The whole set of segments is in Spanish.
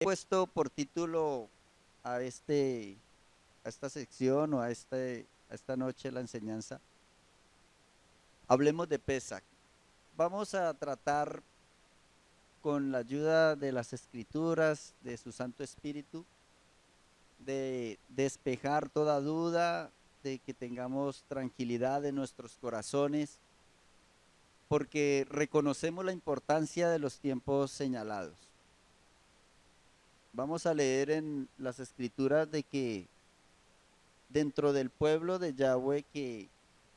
He puesto por título a esta sección o a esta noche la enseñanza. Hablemos de Pesach. Vamos a tratar con la ayuda de las escrituras, de su Santo Espíritu, de despejar toda duda, de que tengamos tranquilidad en nuestros corazones, porque reconocemos la importancia de los tiempos señalados. Vamos a leer en las escrituras de que dentro del pueblo de Yahweh que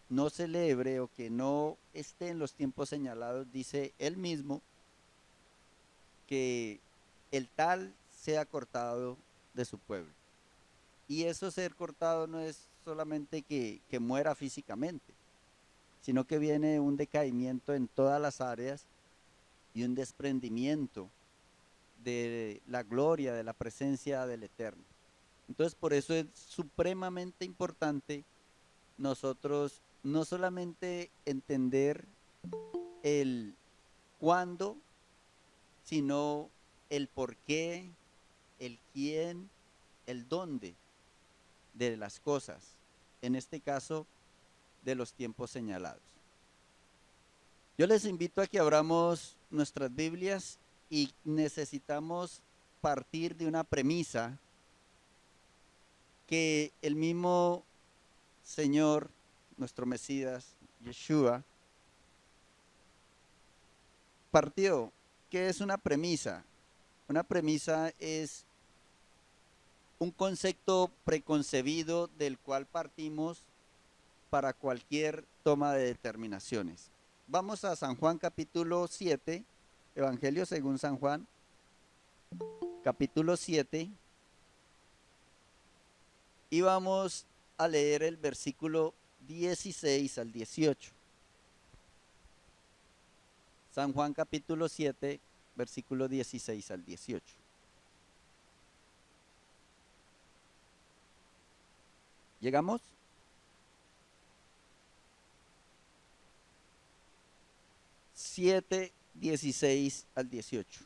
no celebre o que no esté en los tiempos señalados, dice él mismo que el tal sea cortado de su pueblo. Y eso ser cortado no es solamente que muera físicamente, sino que viene un decaimiento en todas las áreas y un desprendimiento de la gloria, de la presencia del Eterno. Entonces, por eso es supremamente importante nosotros no solamente entender el cuándo, sino el por qué, el quién, el dónde de las cosas, en este caso de los tiempos señalados. Yo les invito a que abramos nuestras Biblias y necesitamos partir de una premisa que el mismo Señor, nuestro Mesías, Yeshua, partió. ¿Qué es una premisa? Una premisa es un concepto preconcebido del cual partimos para cualquier toma de determinaciones. Vamos a San Juan capítulo 7, Evangelio según San Juan, capítulo 7, y vamos a leer el versículo 16 al 18. San Juan capítulo 7, versículo 16 al 18. ¿Llegamos? 7, 16 al 18.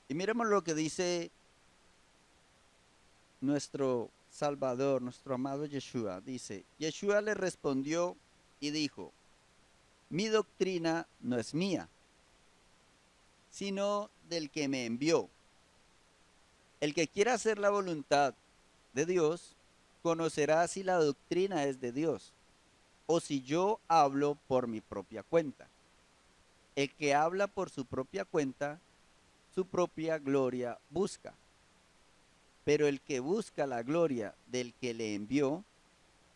Y miremos lo que dice nuestro Salvador, nuestro amado Yeshua. Dice, Yeshua le respondió y dijo, mi doctrina no es mía, sino del que me envió. El que quiera hacer la voluntad de Dios, conocerá si la doctrina es de Dios o si yo hablo por mi propia cuenta. El que habla por su propia cuenta, su propia gloria busca. Pero el que busca la gloria del que le envió,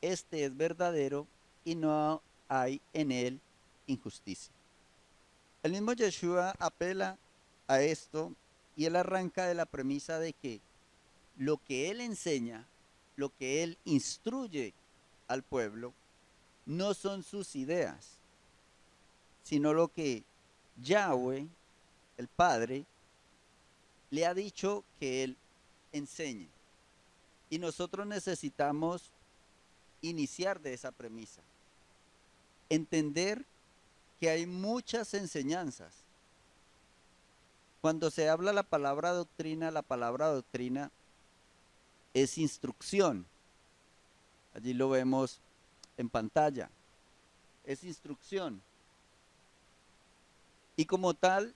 este es verdadero y no hay en él injusticia. El mismo Yeshua apela a esto y él arranca de la premisa de que lo que él enseña, lo que él instruye al pueblo, no son sus ideas, sino lo que Yahweh, el Padre, le ha dicho que él enseñe. Y nosotros necesitamos iniciar de esa premisa. Entender que hay muchas enseñanzas. Cuando se habla la palabra doctrina es instrucción. Allí lo vemos en pantalla. Es instrucción. Y como tal,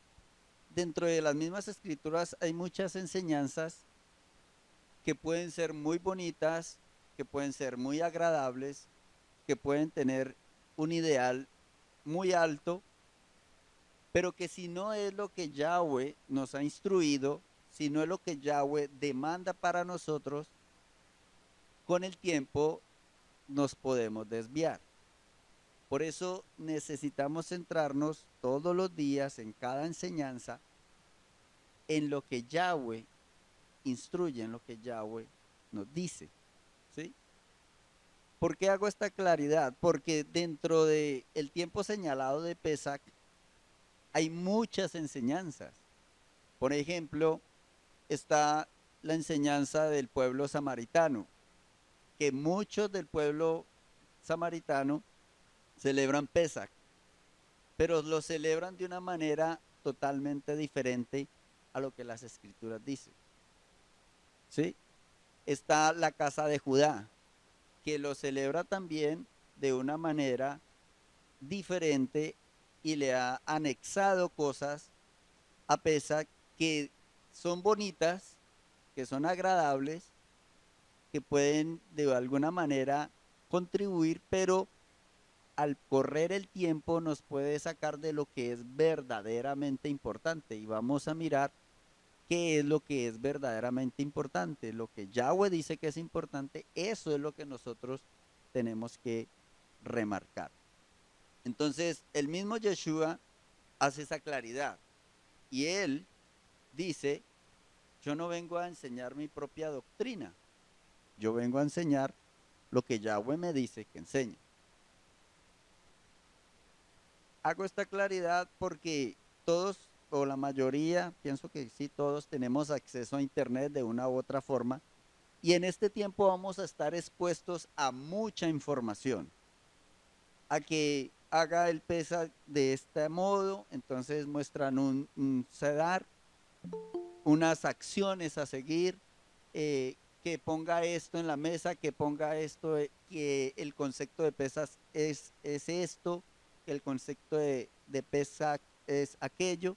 dentro de las mismas escrituras hay muchas enseñanzas que pueden ser muy bonitas, que pueden ser muy agradables, que pueden tener un ideal muy alto, pero que si no es lo que Yahweh nos ha instruido, si no es lo que Yahweh demanda para nosotros, con el tiempo nos podemos desviar. Por eso necesitamos centrarnos todos los días en cada enseñanza en lo que Yahweh instruye, en lo que Yahweh nos dice. ¿Sí? ¿Por qué hago esta claridad? Porque dentro del tiempo señalado de Pesach hay muchas enseñanzas. Por ejemplo, está la enseñanza del pueblo samaritano, que muchos del pueblo samaritano celebran Pesach, pero lo celebran de una manera totalmente diferente a lo que las escrituras dicen. ¿sí? Está la casa de Judá, que lo celebra también de una manera diferente y le ha anexado cosas a pesar que son bonitas, que son agradables, que pueden de alguna manera contribuir, pero al correr el tiempo nos puede sacar de lo que es verdaderamente importante. Y vamos a mirar qué es lo que es verdaderamente importante. Lo que Yahweh dice que es importante, eso es lo que nosotros tenemos que remarcar. Entonces, el mismo Yeshua hace esa claridad. Y él dice, yo no vengo a enseñar mi propia doctrina, yo vengo a enseñar lo que Yahweh me dice que enseñe. Hago esta claridad porque todos, o la mayoría, pienso que sí, todos tenemos acceso a Internet de una u otra forma, y en este tiempo vamos a estar expuestos a mucha información, a que haga el PESA de este modo, entonces muestran un CEDAR, unas acciones a seguir, que ponga esto en la mesa, que ponga esto, que el concepto de pesas es esto, que el concepto de pesa es aquello,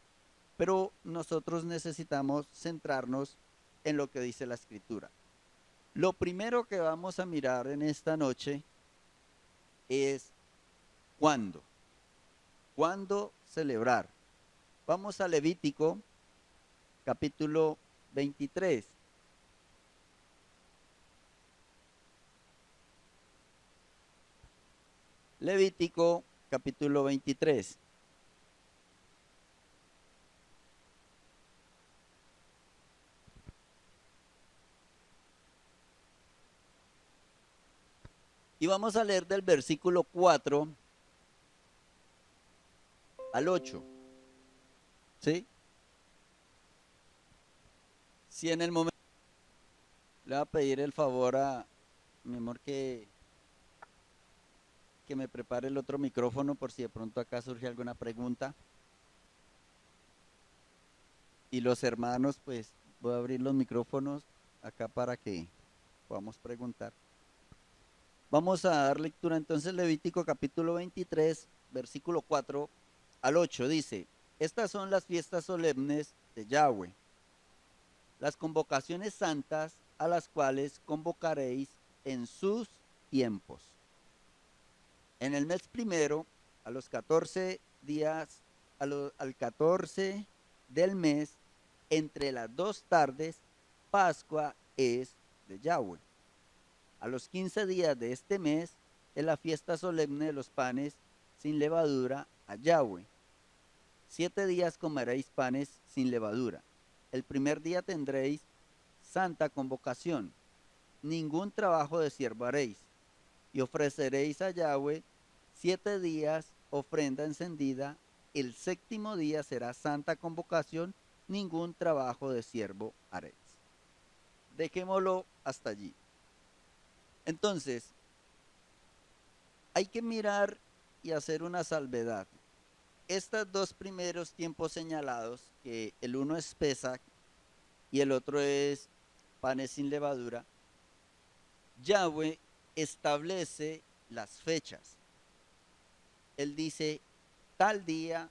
pero nosotros necesitamos centrarnos en lo que dice la escritura. Lo primero que vamos a mirar en esta noche es cuándo. ¿Cuándo celebrar? Vamos a Levítico, capítulo 23. Levítico capítulo 23. Y vamos a leer del versículo 4 al 8. ¿Sí? Si en el momento le voy a pedir el favor a mi amor que me prepare el otro micrófono por si de pronto acá surge alguna pregunta. Y los hermanos, pues voy a abrir los micrófonos acá para que podamos preguntar. Vamos a dar lectura entonces Levítico capítulo 23, versículo 4 al 8. Dice, estas son las fiestas solemnes de Yahweh, las convocaciones santas a las cuales convocaréis en sus tiempos. En el mes primero, a los 14 días, al 14 del mes, entre las 2 tardes, Pascua es de Yahweh. A los 15 días de este mes es la fiesta solemne de los panes sin levadura a Yahweh. 7 días comeréis panes sin levadura. El primer día tendréis santa convocación. Ningún trabajo de siervo haréis. Y ofreceréis a Yahweh 7 días ofrenda encendida. El séptimo día será santa convocación. Ningún trabajo de siervo haréis. Dejémoslo hasta allí. Entonces, hay que mirar y hacer una salvedad. Estos dos primeros tiempos señalados, que el uno es Pesach y el otro es panes sin levadura, Yahweh establece las fechas. Él dice tal día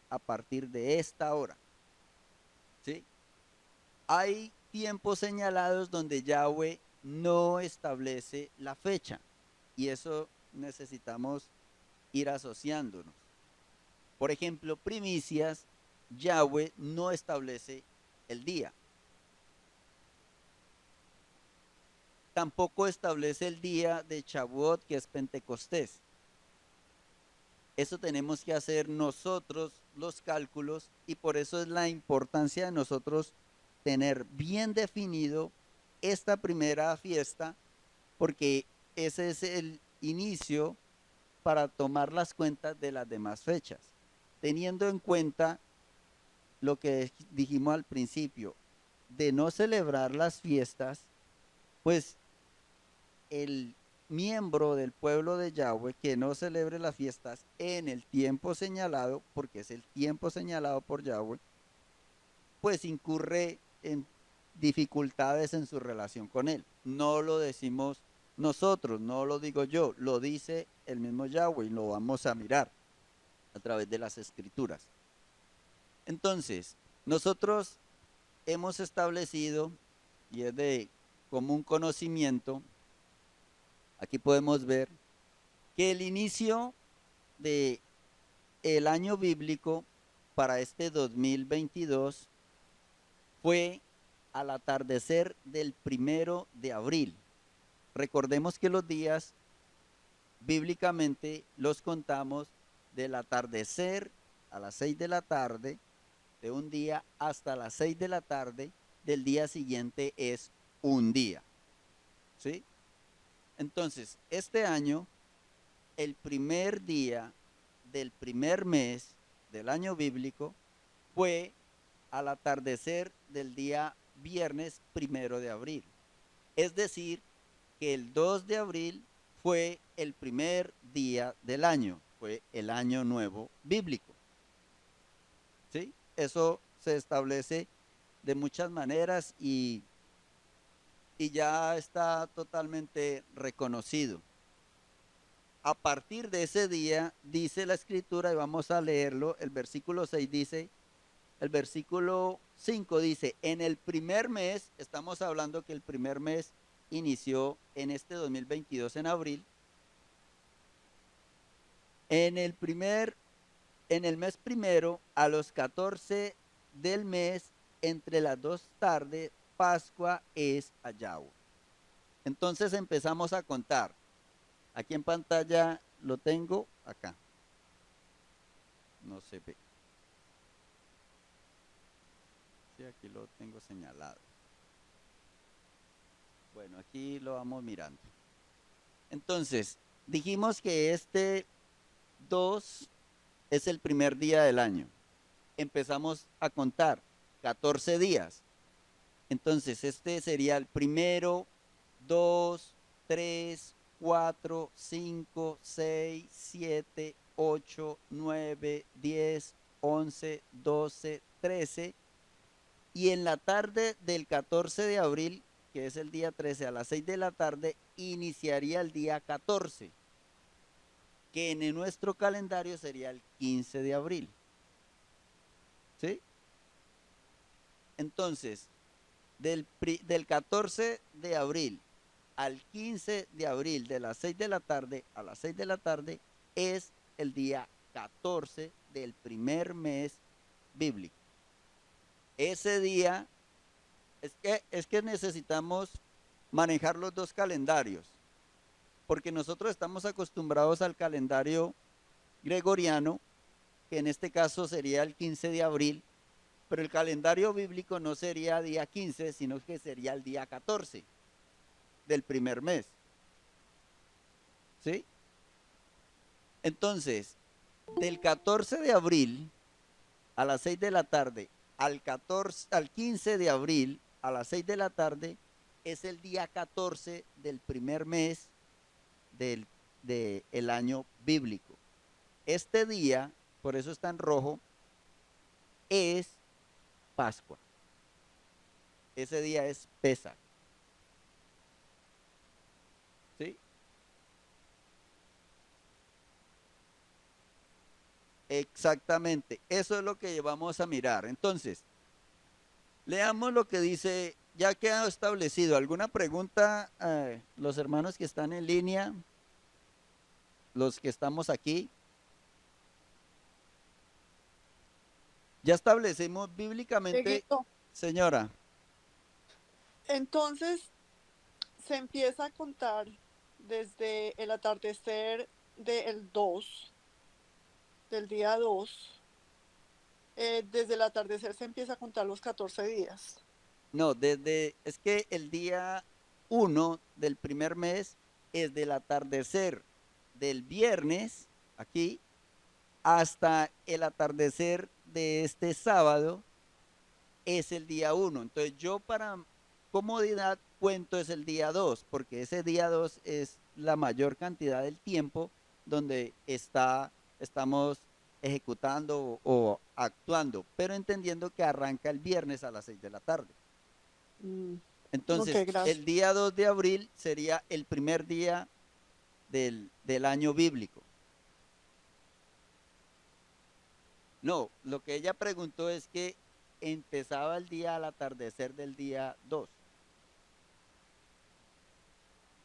a partir de esta hora. ¿Sí? Hay tiempos señalados donde Yahweh no establece la fecha y eso necesitamos ir asociándonos. Por ejemplo, primicias, Yahweh no establece el día. Tampoco establece el día de Shavuot, que es Pentecostés. Eso tenemos que hacer nosotros los cálculos y por eso es la importancia de nosotros tener bien definido esta primera fiesta, porque ese es el inicio para tomar las cuentas de las demás fechas, teniendo en cuenta lo que dijimos al principio, de no celebrar las fiestas, pues el miembro del pueblo de Yahweh que no celebre las fiestas en el tiempo señalado, porque es el tiempo señalado por Yahweh, pues incurre en dificultades en su relación con Él. No lo decimos nosotros, no lo digo yo, lo dice el mismo Yahweh y lo vamos a mirar a través de las escrituras. Entonces, nosotros hemos establecido, y es de común conocimiento, aquí podemos ver que el inicio de el año bíblico para este 2022 fue al atardecer del 1 de abril. Recordemos que los días bíblicamente los contamos del atardecer a las 6 de la tarde de un día hasta las 6 de la tarde del día siguiente es un día. ¿Sí? Entonces, este año, el primer día del primer mes del año bíblico fue al atardecer del día viernes 1 de abril. Es decir, que el 2 de abril fue el primer día del año, fue el año nuevo bíblico. ¿Sí? Eso se establece de muchas maneras y ya está totalmente reconocido. A partir de ese día, dice la escritura, y vamos a leerlo, el versículo 6 dice, el versículo 5 dice, en el primer mes, estamos hablando que el primer mes inició en este 2022 en abril, en el mes primero, a los 14 del mes, entre las 2 tardes, Pascua es a Yahweh. Entonces empezamos a contar. Aquí en pantalla lo tengo, acá. No se ve. Sí, aquí lo tengo señalado. Bueno, aquí lo vamos mirando. Entonces, dijimos que este 2 es el primer día del año. Empezamos a contar 14 días. Entonces, este sería el primero, 2, 3, 4, 5, 6, 7, 8, 9, 10, 11, 12, 13. Y en la tarde del 14 de abril, que es el día 13 a las 6 de la tarde, iniciaría el día 14, que en nuestro calendario sería el 15 de abril. ¿Sí? Entonces, del 14 de abril al 15 de abril, de las 6 de la tarde a las 6 de la tarde, es el día 14 del primer mes bíblico. Ese día, es que necesitamos manejar los dos calendarios, porque nosotros estamos acostumbrados al calendario gregoriano, que en este caso sería el 15 de abril, pero el calendario bíblico no sería día 15, sino que sería el día 14 del primer mes. ¿Sí? Entonces, del 14 de abril a las 6 de la tarde al 15 de abril a las 6 de la tarde es el día 14 del primer mes del año bíblico. Este día, por eso está en rojo, es Pascua. Ese día es Pesach. ¿Sí? Exactamente. Eso es lo que vamos a mirar. Entonces, leamos lo que dice, ya quedado establecido. ¿Alguna pregunta, los hermanos que están en línea? Los que estamos aquí. Ya establecemos bíblicamente, Dieguito, señora. entonces se empieza a contar desde el atardecer del 2, del día 2. Desde el atardecer se empieza a contar los 14 días. No, es que el día 1 del primer mes es del atardecer del viernes, aquí, hasta el atardecer de este sábado, es el día 1. Entonces yo para comodidad cuento es el día 2, porque ese día 2 es la mayor cantidad del tiempo donde estamos ejecutando o actuando, pero entendiendo que arranca el viernes a las 6 de la tarde. Mm, ok, Entonces, gracias. el día 2 de abril sería el primer día del año bíblico. No, lo que ella preguntó es que empezaba el día al atardecer del día 2.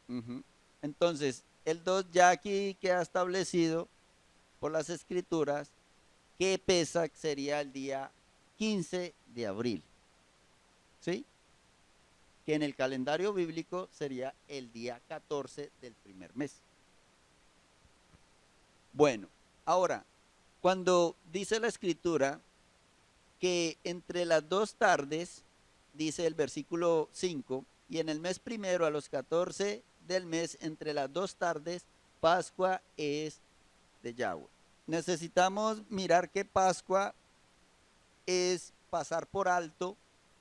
Ujú. Entonces, el 2 ya aquí queda establecido por las escrituras que Pesach sería el día 15 de abril, ¿sí? Que en el calendario bíblico sería el día 14 del primer mes. Bueno, ahora, cuando dice la escritura que entre las dos tardes, dice el versículo 5, y en el mes primero a los 14 del mes, entre las dos tardes, Pascua es de Yahweh. Necesitamos mirar que Pascua es pasar por alto,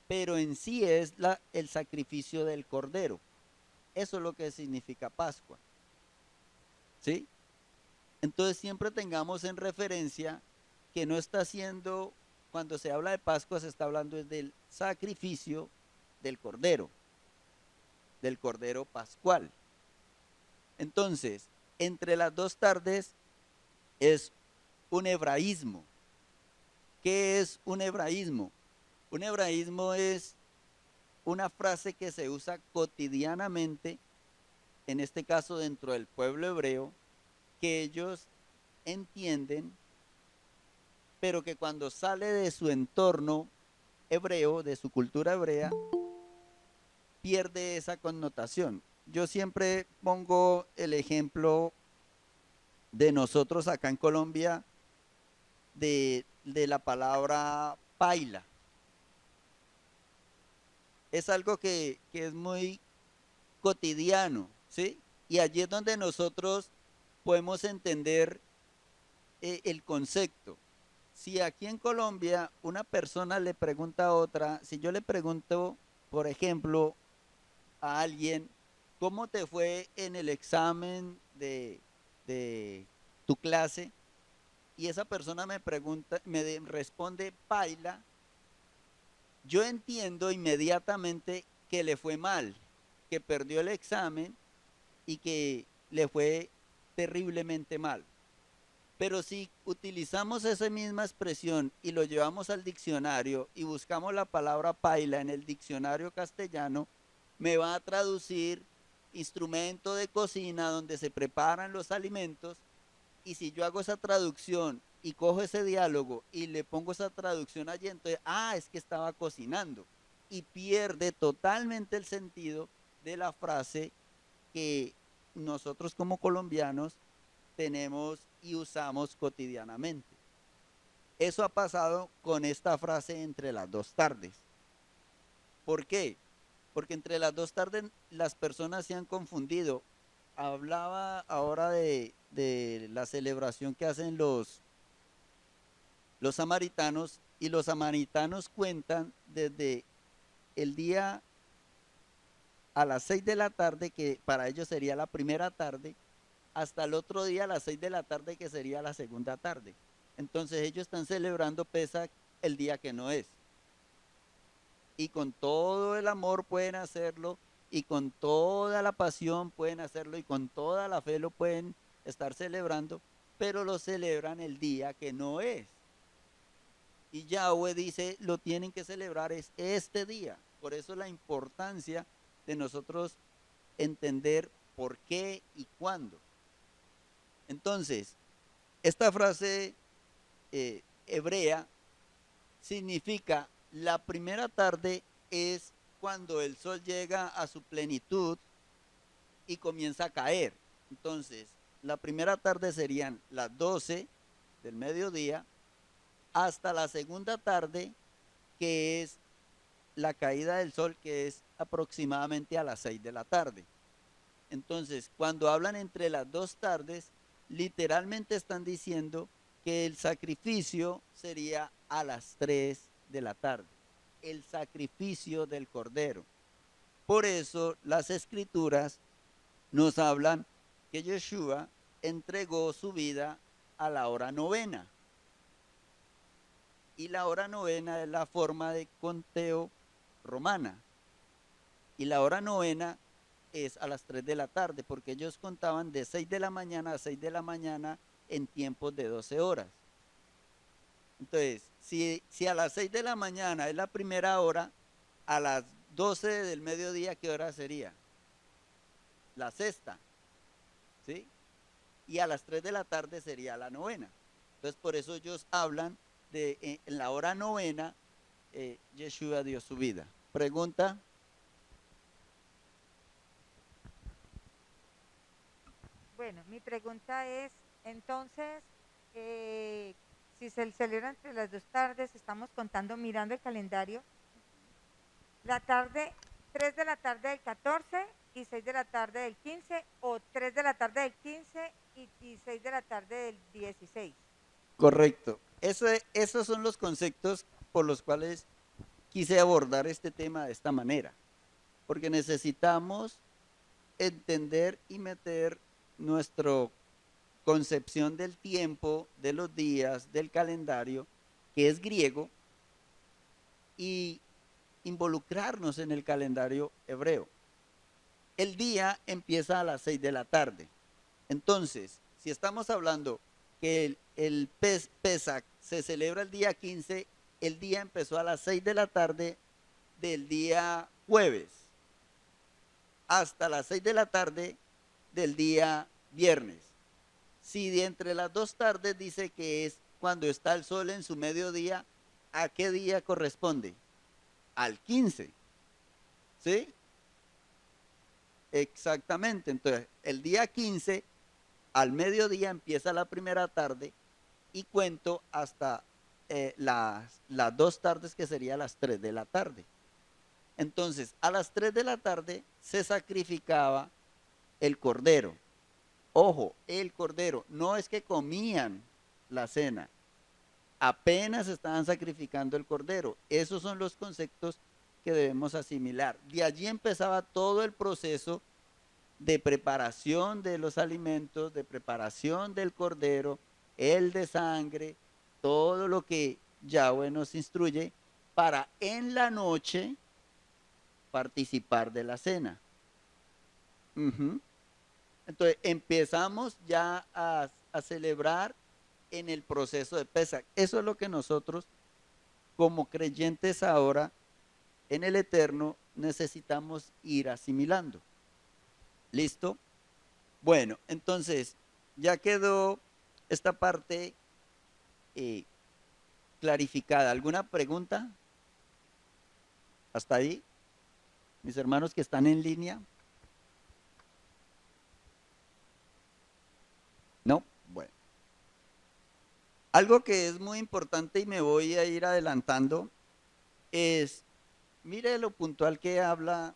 pero en sí es el sacrificio del cordero. Eso es lo que significa Pascua, ¿sí? Entonces siempre tengamos en referencia que no está haciendo, cuando se habla de Pascua, se está hablando del sacrificio del cordero pascual. Entonces, entre las dos tardes es un hebraísmo. ¿Qué es un hebraísmo? Un hebraísmo es una frase que se usa cotidianamente, en este caso dentro del pueblo hebreo, que ellos entienden, pero que cuando sale de su entorno hebreo, de su cultura hebrea, pierde esa connotación. Yo siempre pongo el ejemplo de nosotros acá en Colombia de la palabra paila. Es algo que es muy cotidiano, ¿sí? Y allí es donde nosotros podemos entender el concepto. Si aquí en Colombia una persona le pregunta a otra, si yo le pregunto, por ejemplo, a alguien, ¿cómo te fue en el examen de tu clase? Y esa persona me pregunta, responde paila, yo entiendo inmediatamente que le fue mal, que perdió el examen y que le fue terriblemente mal. Pero si utilizamos esa misma expresión y lo llevamos al diccionario y buscamos la palabra paila en el diccionario castellano, me va a traducir instrumento de cocina donde se preparan los alimentos, y si yo hago esa traducción y cojo ese diálogo y le pongo esa traducción allí, entonces, es que estaba cocinando. Y pierde totalmente el sentido de la frase que nosotros como colombianos tenemos y usamos cotidianamente. Eso ha pasado con esta frase entre las dos tardes. ¿Por qué? Porque entre las dos tardes las personas se han confundido. Hablaba ahora de la celebración que hacen los samaritanos, y los samaritanos cuentan desde el día a las 6 de la tarde, que para ellos sería la primera tarde, hasta el otro día a las 6 de la tarde, que sería la segunda tarde. Entonces ellos están celebrando Pesach el día que no es. Y con todo el amor pueden hacerlo, y con toda la pasión pueden hacerlo, y con toda la fe lo pueden estar celebrando, pero lo celebran el día que no es. Y Yahweh dice, lo tienen que celebrar es este día. Por eso la importancia de nosotros entender por qué y cuándo. Entonces, esta frase hebrea significa la primera tarde es cuando el sol llega a su plenitud y comienza a caer. Entonces, la primera tarde serían las 12 del mediodía hasta la segunda tarde, que es la caída del sol, que es aproximadamente a las 6 de la tarde. Entonces, cuando hablan entre las dos tardes, literalmente están diciendo que el sacrificio sería a las 3 de la tarde, el sacrificio del cordero. Por eso las escrituras nos hablan que Yeshua entregó su vida a la hora novena. Y la hora novena es la forma de conteo romana. Y la hora novena es a las 3 de la tarde, porque ellos contaban de 6 de la mañana a 6 de la mañana en tiempos de 12 horas. Entonces, si a las 6 de la mañana es la primera hora, a las 12 del mediodía, ¿qué hora sería? La sexta, ¿sí? Y a las 3 de la tarde sería la novena. Entonces, por eso ellos hablan de en la hora novena, Yeshua dio su vida. Pregunta. Bueno, mi pregunta es, entonces, si se celebra entre las dos tardes, estamos contando, mirando el calendario, la tarde, 3 de la tarde del 14 y 6 de la tarde del 15, o 3 de la tarde del 15 y 6 de la tarde del 16. Correcto. Esos son los conceptos por los cuales quise abordar este tema de esta manera, porque necesitamos entender y meter nuestra concepción del tiempo, de los días, del calendario, que es griego, y involucrarnos en el calendario hebreo. El día empieza a las 6 de la tarde. Entonces, si estamos hablando que el Pesach se celebra el día 15, el día empezó a las 6 de la tarde del día jueves hasta las 6 de la tarde del día viernes. Si de entre las dos tardes dice que es cuando está el sol en su mediodía, ¿a qué día corresponde? Al 15. ¿Sí? Exactamente. Entonces, el día 15 al mediodía empieza la primera tarde y cuento hasta las dos tardes, que sería las 3 de la tarde. Entonces, a las 3 de la tarde se sacrificaba el cordero. Ojo, el cordero, no es que comían la cena, apenas estaban sacrificando el cordero. Esos son los conceptos que debemos asimilar. De allí empezaba todo el proceso de preparación de los alimentos, de preparación del cordero, el de sangre, todo lo que Yahweh nos instruye para en la noche participar de la cena. Uh-huh. Entonces empezamos ya a celebrar en el proceso de Pesach. Eso es lo que nosotros como creyentes ahora en el Eterno necesitamos ir asimilando. ¿Listo? Bueno, entonces ya quedó esta parte eh, clarificada. ¿Alguna pregunta? ¿Hasta ahí? Mis hermanos que están en línea. ¿No? Bueno. Algo que es muy importante y me voy a ir adelantando es, mire lo puntual que habla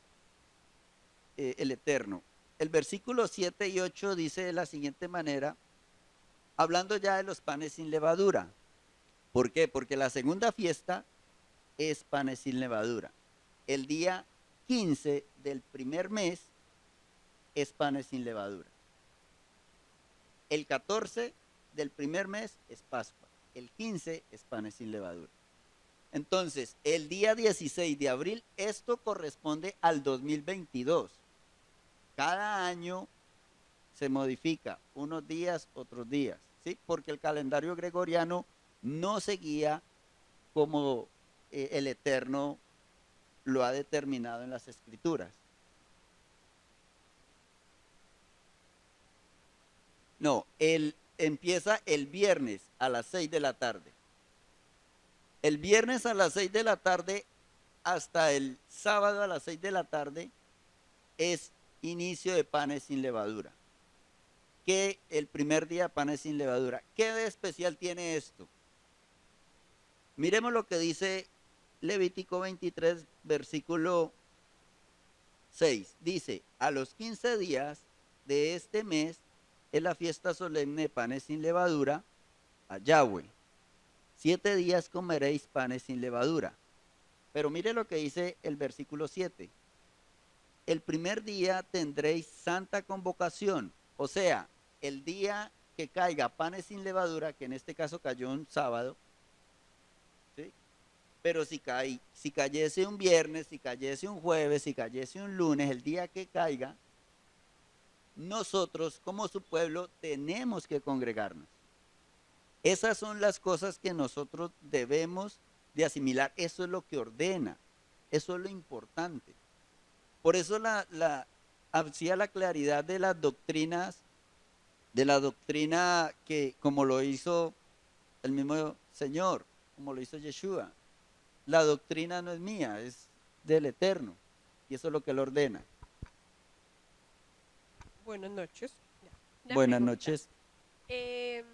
el Eterno. El versículo 7 y 8 dice de la siguiente manera, hablando ya de los panes sin levadura. ¿Por qué? Porque la segunda fiesta es panes sin levadura. El día 15 del primer mes es panes sin levadura. El 14 del primer mes es Pascua. El 15 es panes sin levadura. Entonces, el día 16 de abril, esto corresponde al 2022. Cada año se modifica, unos días, otros días, ¿sí? Porque el calendario gregoriano no seguía como el Eterno lo ha determinado en las Escrituras. No, empieza el viernes a las 6 de la tarde. El viernes a las 6 de la tarde hasta el sábado a las 6 de la tarde es inicio de panes sin levadura. Que el primer día panes sin levadura. ¿Qué de especial tiene esto? Miremos lo que dice Levítico 23, versículo 6. Dice, a los 15 días de este mes es la fiesta solemne de panes sin levadura a Yahweh. 7 días comeréis panes sin levadura. Pero mire lo que dice el versículo 7. El primer día tendréis santa convocación, o sea, el día que caiga panes sin levadura, que en este caso cayó un sábado, ¿sí? Pero si cayese un viernes, si cayese un jueves, si cayese un lunes, el día que caiga, nosotros como su pueblo tenemos que congregarnos. Esas son las cosas que nosotros debemos de asimilar. Eso es lo que ordena. Eso es lo importante. Por eso hacía la claridad de las doctrinas, de la doctrina que como lo hizo el mismo Señor, como lo hizo Yeshua. La doctrina no es mía, es del Eterno. Y eso es lo que Él ordena. Buenas noches. Una Buenas pregunta. noches. Em,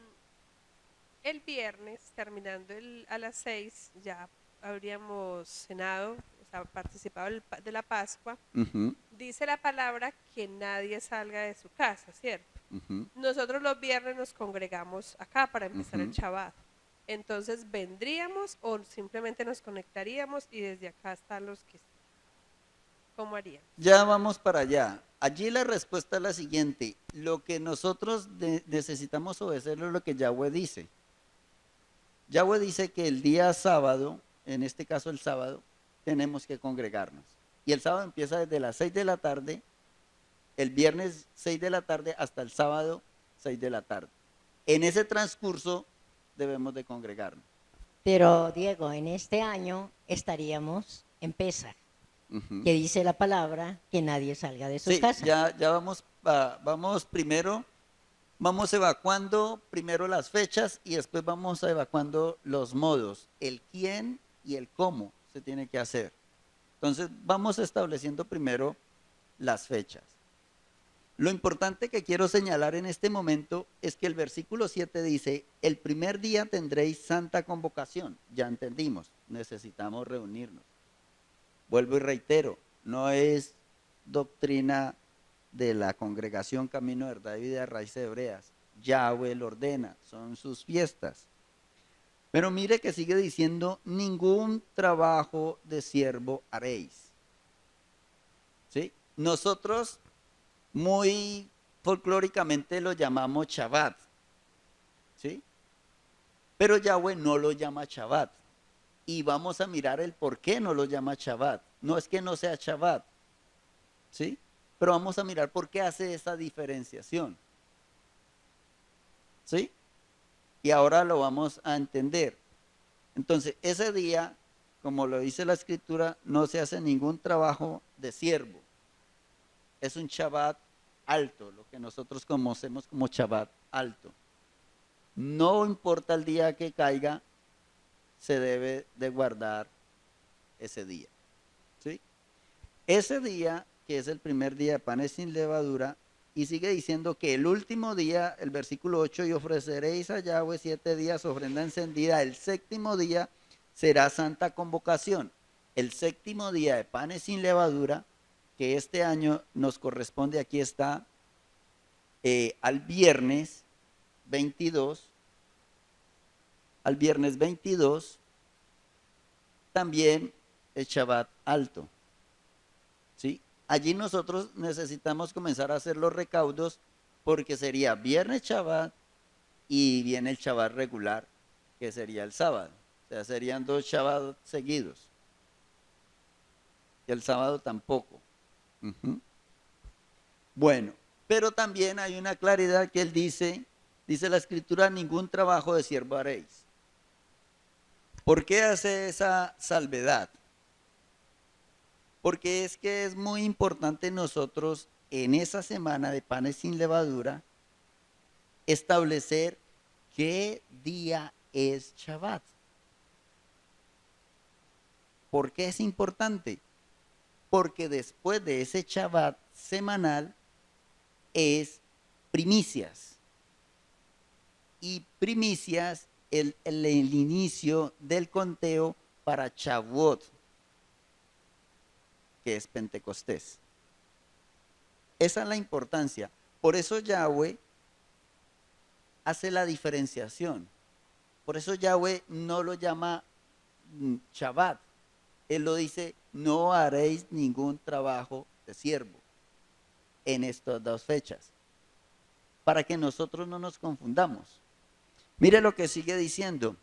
el viernes, terminando a las 6, ya habríamos cenado, o sea, participado de la Pascua. Ujú, Dice la palabra que nadie salga de su casa, ¿cierto? ujú, Nosotros los viernes nos congregamos acá para empezar el ujú. Shabbat. Entonces, ¿vendríamos o simplemente nos conectaríamos y desde acá están los que... ¿Cómo harían? Ya vamos para allá. Allí la respuesta es la siguiente. Lo que nosotros necesitamos obedecer es lo que Yahweh dice. Yahweh dice que el día sábado, en este caso el sábado, tenemos que congregarnos. Y el sábado empieza desde las 6 de la tarde, el viernes 6 de la tarde hasta el sábado 6 de la tarde. En ese transcurso debemos de congregarnos. Pero Diego, en este año estaríamos en Pesach, Ujú. que dice la palabra que nadie salga de su Sí, casa. ya vamos primero, vamos evacuando primero las fechas y después vamos evacuando los modos, el quién y el cómo se tiene que hacer. Entonces vamos estableciendo primero las fechas. Lo importante que quiero señalar en este momento es que el versículo 7 dice, el primer día tendréis santa convocación. Ya entendimos, necesitamos reunirnos. Vuelvo y reitero, no es doctrina de la congregación Camino, Verdad y Vida, Raíces Hebreas. Yahweh lo ordena, son sus fiestas. Pero mire que sigue diciendo, ningún trabajo de siervo haréis. ¿Sí? Nosotros muy folclóricamente lo llamamos Shabbat. ¿Sí? Pero Yahweh no lo llama Shabbat. Y vamos a mirar el por qué no lo llama Shabbat. No es que no sea Shabbat, ¿sí? Pero vamos a mirar por qué hace esa diferenciación, ¿sí? Y ahora lo vamos a entender. Entonces, ese día, como lo dice la escritura, no se hace ningún trabajo de siervo. Es un Shabbat alto, lo que nosotros conocemos como Shabbat alto. No importa el día que caiga, se debe de guardar ese día, ¿sí? Ese día, que es el primer día de panes sin levadura, y sigue diciendo que el último día, el versículo 8, y ofreceréis a Yahweh 7 días ofrenda encendida, el séptimo día será santa convocación. El séptimo día de panes sin levadura, que este año nos corresponde, aquí está, al viernes 22, también el Shabbat alto. ¿Sí? Allí nosotros necesitamos comenzar a hacer los recaudos porque sería viernes Shabbat y viene el Shabbat regular, que sería el sábado. O sea, serían 2 Shabbat seguidos. Y el sábado tampoco. Uh-huh. Bueno, pero también hay una claridad que él dice la escritura, ningún trabajo de siervo haréis. ¿Por qué hace esa salvedad? Porque es que es muy importante nosotros en esa semana de panes sin levadura establecer qué día es Shabbat. ¿Por qué es importante? Porque después de ese Shabbat semanal es primicias. Y primicias el inicio del conteo para Shavuot, que es Pentecostés. Esa es la importancia. Por eso Yahweh hace la diferenciación. Por eso Yahweh no lo llama Shabbat. Él lo dice, no haréis ningún trabajo de siervo en estas 2 fechas. Para que nosotros no nos confundamos. Mire lo que sigue diciendo.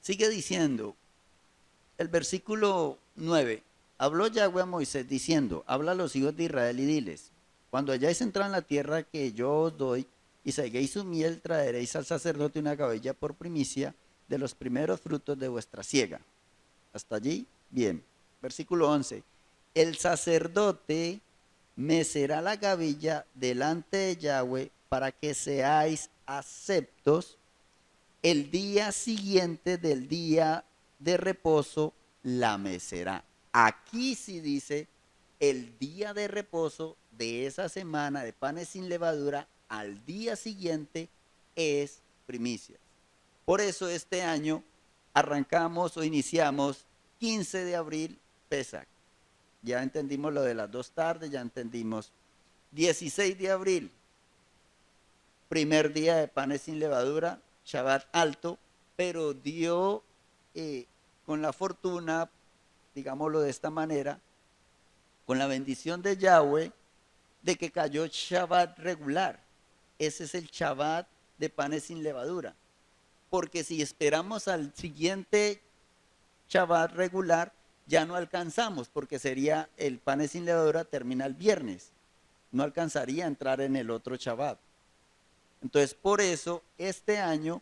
Sigue diciendo, El versículo 9. Habló Yahweh a Moisés diciendo, habla a los hijos de Israel y diles, cuando hayáis entrado en la tierra que yo os doy y salguéis su miel, traeréis al sacerdote una cabella por primicia de los primeros frutos de vuestra siega. Hasta allí, bien. Versículo 11. El sacerdote mecerá la gavilla delante de Yahweh para que seáis aceptos. El día siguiente del día de reposo la mecerá. Aquí sí dice el día de reposo de esa semana de panes sin levadura al día siguiente es primicia. Por eso este año arrancamos o iniciamos 15 de abril Pesach. Ya entendimos lo de las 2 tardes, ya entendimos. 16 de abril, primer día de panes sin levadura, Shabbat alto, pero dio con la fortuna, digámoslo de esta manera, con la bendición de Yahweh, de que cayó Shabbat regular. Ese es el Shabbat de panes sin levadura. Porque si esperamos al siguiente Shabbat regular, ya no alcanzamos, porque sería el panes sin levadura termina el viernes. No alcanzaría a entrar en el otro Shabbat. Entonces, por eso, este año,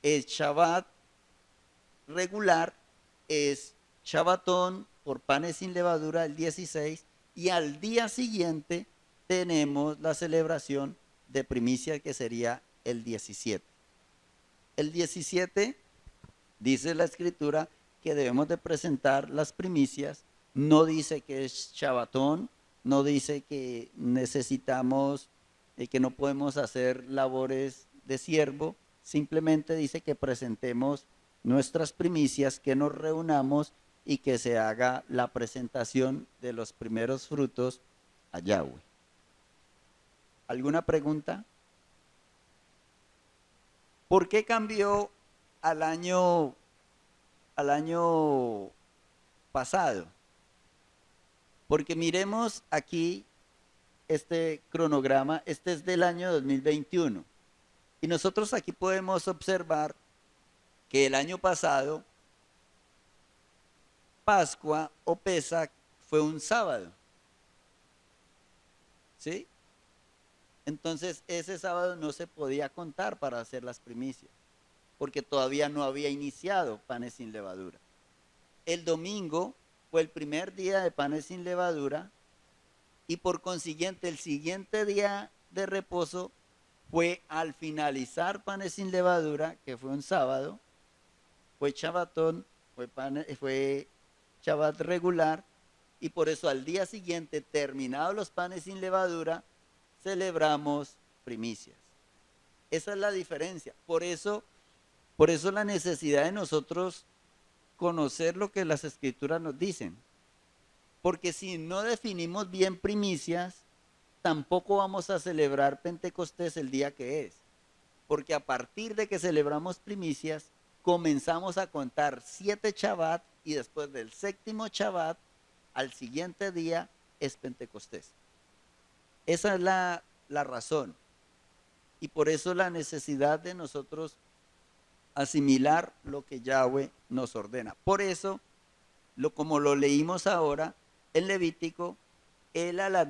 el Shabbat regular es Shabbatón por panes sin levadura el 16 y al día siguiente tenemos la celebración de primicia que sería el 17. El 17 dice la escritura que debemos de presentar las primicias, no dice que es Shabbatón, no dice que necesitamos, que no podemos hacer labores de siervo, simplemente dice que presentemos nuestras primicias, que nos reunamos y que se haga la presentación de los primeros frutos a Yahweh. ¿Alguna pregunta? ¿Por qué cambió al año pasado? Porque miremos aquí este cronograma, este es del año 2021. Y nosotros aquí podemos observar que el año pasado, Pascua o Pesach fue un sábado. ¿Sí? Entonces ese sábado no se podía contar para hacer las primicias, porque todavía no había iniciado panes sin levadura. El domingo fue el primer día de panes sin levadura y por consiguiente el siguiente día de reposo fue al finalizar panes sin levadura, que fue un sábado, fue Shabbatón, fue Shabbat regular, y por eso al día siguiente, terminados los panes sin levadura, celebramos primicias. Esa es la diferencia. Por eso la necesidad de nosotros conocer lo que las escrituras nos dicen. Porque si no definimos bien primicias, tampoco vamos a celebrar Pentecostés el día que es. Porque a partir de que celebramos primicias, comenzamos a contar 7 Shabbat y después del séptimo Shabbat, al siguiente día es Pentecostés. Esa es la razón. Y por eso la necesidad de nosotros asimilar lo que Yahweh nos ordena. Por eso, como lo leímos ahora, en Levítico, él al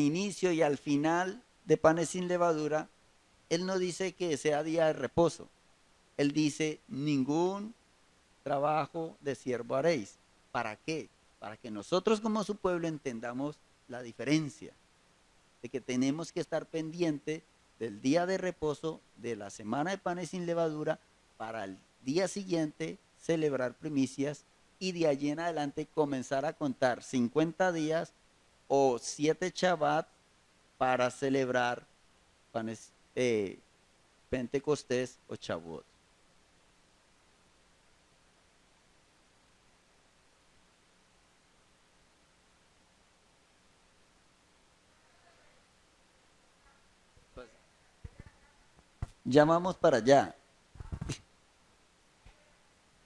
inicio y al final de panes sin levadura, él no dice que sea día de reposo. Él dice, ningún trabajo de siervo haréis. ¿Para qué? Para que nosotros como su pueblo entendamos la diferencia, de que tenemos que estar pendiente del día de reposo, de la semana de panes sin levadura, para el día siguiente celebrar primicias y de allí en adelante comenzar a contar 50 días o 7 Shabbat para celebrar panes, Pentecostés o Shavuot. Ya vamos para allá.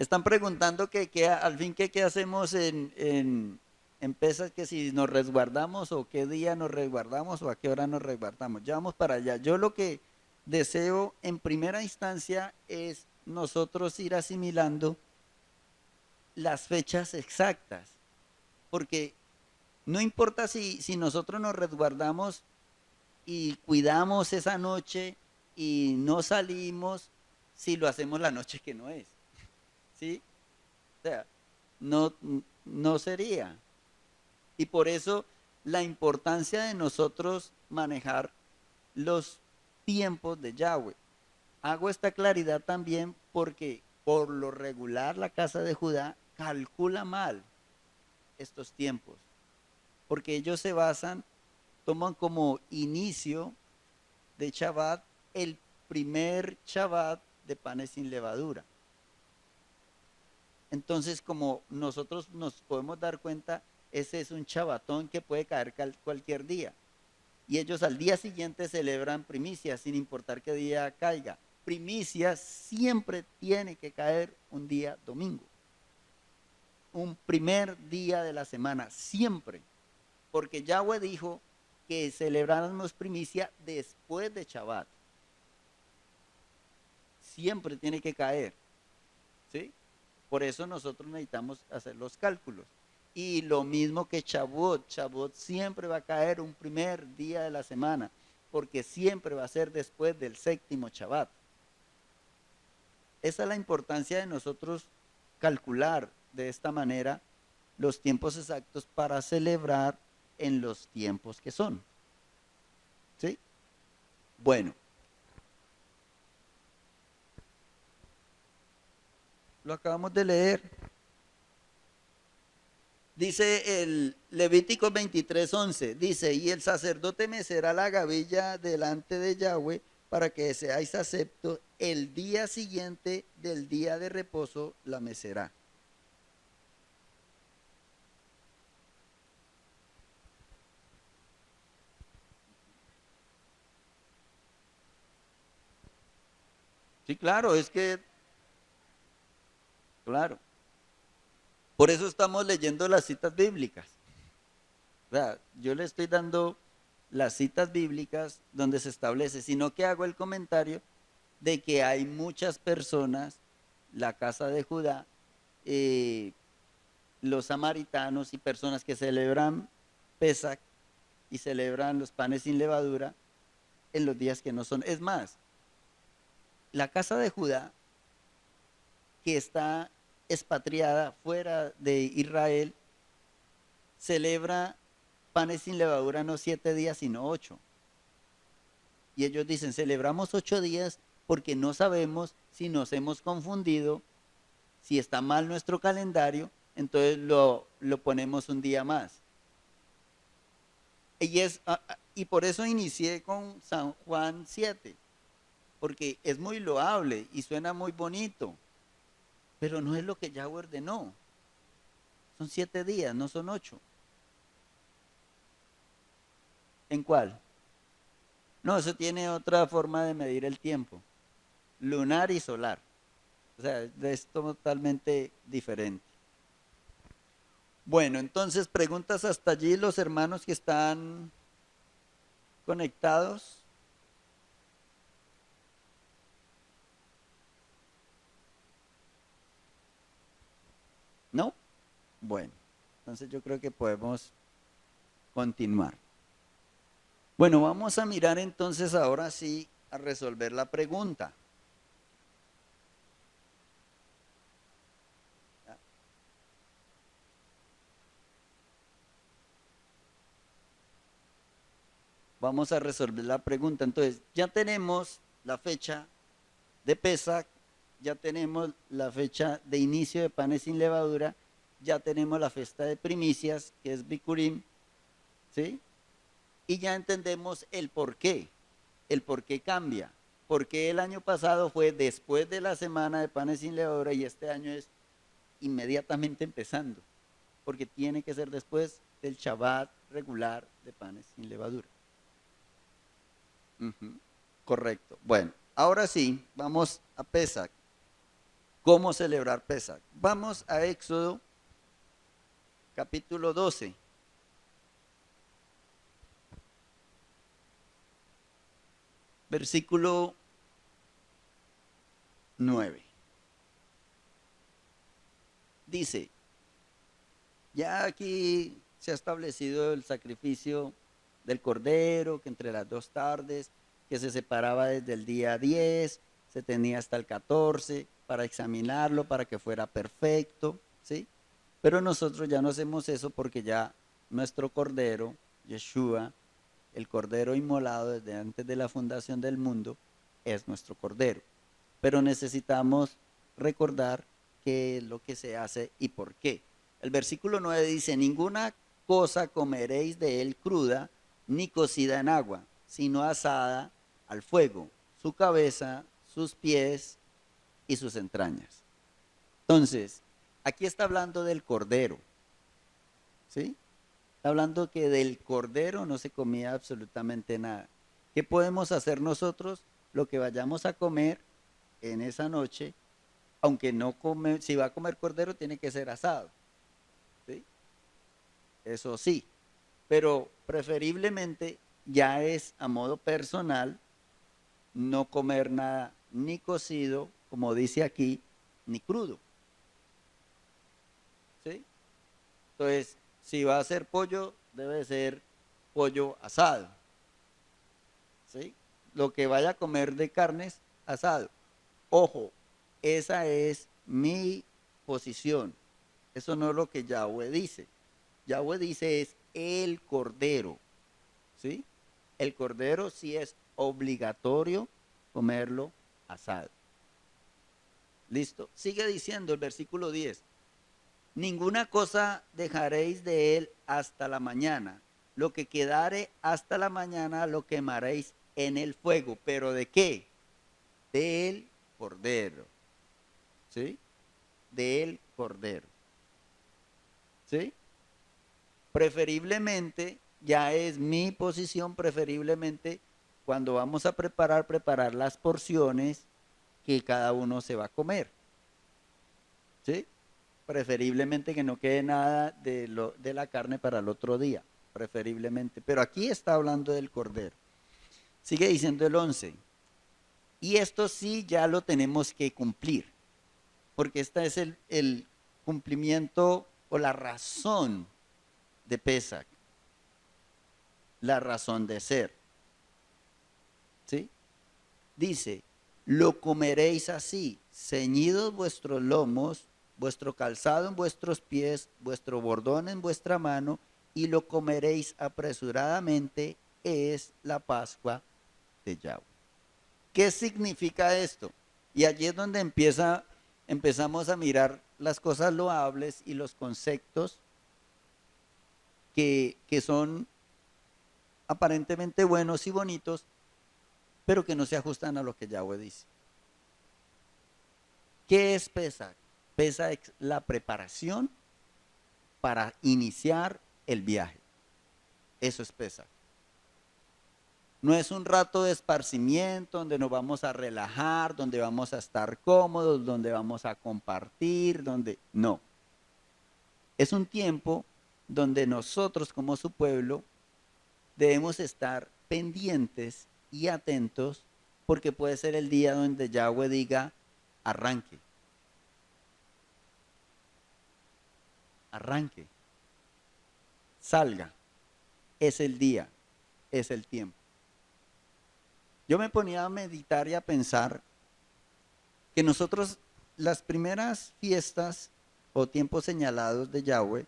Están preguntando que al fin qué hacemos en Pesach, que si nos resguardamos o qué día nos resguardamos o a qué hora nos resguardamos. Ya vamos para allá. Yo lo que deseo en primera instancia es nosotros ir asimilando las fechas exactas, porque no importa si nosotros nos resguardamos y cuidamos esa noche y no salimos, si lo hacemos la noche que no es, ¿sí? O sea, no, no sería. Y por eso la importancia de nosotros manejar los tiempos de Yahweh. Hago esta claridad también porque por lo regular la casa de Judá calcula mal estos tiempos, porque ellos se basan, toman como inicio de Shabbat el primer Shabbat de panes sin levadura. Entonces, como nosotros nos podemos dar cuenta, ese es un Shabbatón que puede caer cualquier día. Y ellos al día siguiente celebran primicias, sin importar qué día caiga. Primicias siempre tiene que caer un día domingo. Un primer día de la semana, siempre. Porque Yahweh dijo que celebráramos primicia después de Shabbat. Siempre tiene que caer, ¿sí? Por eso nosotros necesitamos hacer los cálculos. Y lo mismo que Shavuot. Shavuot siempre va a caer un primer día de la semana, porque siempre va a ser después del séptimo Shabbat. Esa es la importancia de nosotros calcular de esta manera los tiempos exactos para celebrar en los tiempos que son. ¿Sí? Bueno. Lo acabamos de leer. Dice el Levítico 23:11, dice, y el sacerdote mecerá la gavilla delante de Yahweh para que seáis aceptos, el día siguiente del día de reposo la mecerá. Sí, claro, es que, claro, por eso estamos leyendo las citas bíblicas. O sea, yo le estoy dando las citas bíblicas donde se establece, sino que hago el comentario de que hay muchas personas, la casa de Judá, eh, los samaritanos y personas que celebran Pesach y celebran los panes sin levadura en los días que no son. Es más, la casa de Judá, que está expatriada fuera de Israel, celebra panes sin levadura no 7 días, sino 8. Y ellos dicen, celebramos 8 días porque no sabemos si nos hemos confundido, si está mal nuestro calendario, entonces lo ponemos un día más. Y por eso inicié con San Juan 7, porque es muy loable y suena muy bonito, pero no es lo que Yahweh ordenó. Son 7 días, no son 8. ¿En cuál? No, eso tiene otra forma de medir el tiempo, lunar y solar. O sea, es totalmente diferente. Bueno, entonces preguntas hasta allí los hermanos que están conectados. ¿No? Bueno, entonces yo creo que podemos continuar. Bueno, vamos a mirar entonces ahora sí a resolver la pregunta. Vamos a resolver la pregunta. Entonces, ya tenemos la fecha de Pesach, ya tenemos la fecha de inicio de panes sin levadura, ya tenemos la fiesta de primicias, que es Bikurim, ¿sí? Y ya entendemos el por qué cambia. Porque el año pasado fue después de la semana de panes sin levadura y este año es inmediatamente empezando. Porque tiene que ser después del Shabbat regular de panes sin levadura. Correcto. Bueno, ahora sí, vamos a Pesach. ¿Cómo celebrar Pesach? Vamos a Éxodo capítulo 12. Versículo 9. Dice, ya aquí se ha establecido el sacrificio del cordero, que entre las 2 tardes, que se separaba desde el día 10, se tenía hasta el 14 para examinarlo, para que fuera perfecto, ¿sí? Pero nosotros ya no hacemos eso porque ya nuestro cordero, Yeshua, el cordero inmolado desde antes de la fundación del mundo, es nuestro cordero. Pero necesitamos recordar qué es lo que se hace y por qué. El versículo 9 dice, ninguna cosa comeréis de él cruda, ni cocida en agua, sino asada al fuego, su cabeza, sus pies y sus entrañas. Entonces, aquí está hablando del cordero, ¿sí? Está hablando que del cordero no se comía absolutamente nada. ¿Qué podemos hacer nosotros? Lo que vayamos a comer en esa noche, aunque no come, si va a comer cordero tiene que ser asado, ¿sí? Eso sí, pero preferiblemente ya es a modo personal no comer nada ni cocido, como dice aquí, ni crudo, ¿sí? Entonces, si va a ser pollo, debe ser pollo asado, ¿sí? Lo que vaya a comer de carnes, asado. Ojo, esa es mi posición. Eso no es lo que Yahweh dice. Yahweh dice es el cordero, ¿sí? El cordero sí es obligatorio comerlo asado. ¿Listo? Sigue diciendo el versículo 10. Ninguna cosa dejaréis de él hasta la mañana. Lo que quedare hasta la mañana lo quemaréis en el fuego. ¿Pero de qué? Del cordero. ¿Sí? Del cordero. ¿Sí? Preferiblemente, ya es mi posición, preferiblemente cuando vamos a preparar las porciones que cada uno se va a comer. ¿Sí? Preferiblemente que no quede nada de la carne para el otro día, preferiblemente. Pero aquí está hablando del cordero. Sigue diciendo el 11. Y esto sí ya lo tenemos que cumplir, porque este es el cumplimiento o la razón de Pesach, la razón de ser. ¿Sí? Dice, lo comeréis así, ceñidos vuestros lomos, vuestro calzado en vuestros pies, vuestro bordón en vuestra mano, y lo comeréis apresuradamente, es la Pascua de Yahweh. ¿Qué significa esto? Y allí es donde empezamos a mirar las cosas loables y los conceptos que son aparentemente buenos y bonitos, pero que no se ajustan a lo que Yahweh dice. ¿Qué es Pesach? Pesach es la preparación para iniciar el viaje. Eso es Pesach. No es un rato de esparcimiento donde nos vamos a relajar, donde vamos a estar cómodos, donde vamos a compartir, donde no. Es un tiempo donde nosotros como su pueblo debemos estar pendientes y atentos porque puede ser el día donde Yahweh diga arranque. Arranque. Salga. Es el día, es el tiempo. Yo me ponía a meditar y a pensar que nosotros las primeras fiestas o tiempos señalados de Yahweh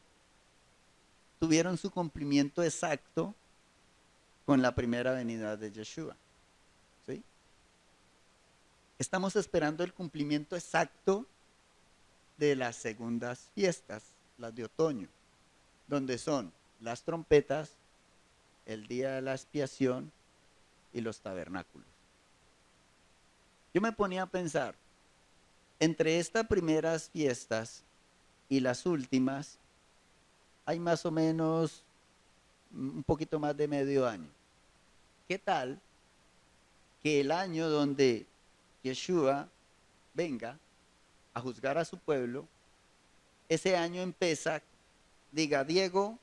tuvieron su cumplimiento exacto con la primera venida de Yeshua. ¿Sí? Estamos esperando el cumplimiento exacto de las segundas fiestas, las de otoño, donde son las trompetas, el día de la expiación y los tabernáculos. Yo me ponía a pensar, entre estas primeras fiestas y las últimas, hay más o menos un poquito más de medio año. ¿Qué tal que el año donde Yeshua venga a juzgar a su pueblo, ese año en Pesach, diga, Diego,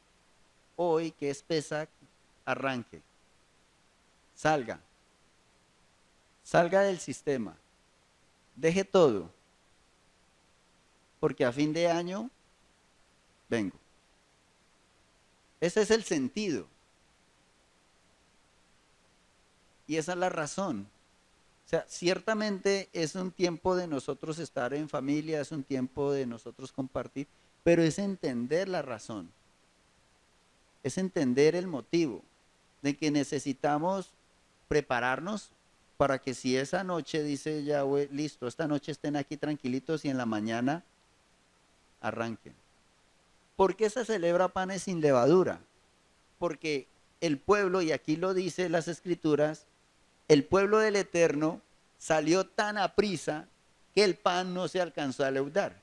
hoy que es Pesach, arranque, salga del sistema, deje todo porque a fin de año vengo. Ese es el sentido. Y esa es la razón. O sea, ciertamente es un tiempo de nosotros estar en familia, es un tiempo de nosotros compartir, pero es entender la razón. Es entender el motivo de que necesitamos prepararnos para que si esa noche dice Yahweh, listo, esta noche estén aquí tranquilitos y en la mañana arranquen. ¿Por qué se celebra panes sin levadura? Porque el pueblo, y aquí lo dice las escrituras, el pueblo del Eterno salió tan aprisa que el pan no se alcanzó a leudar.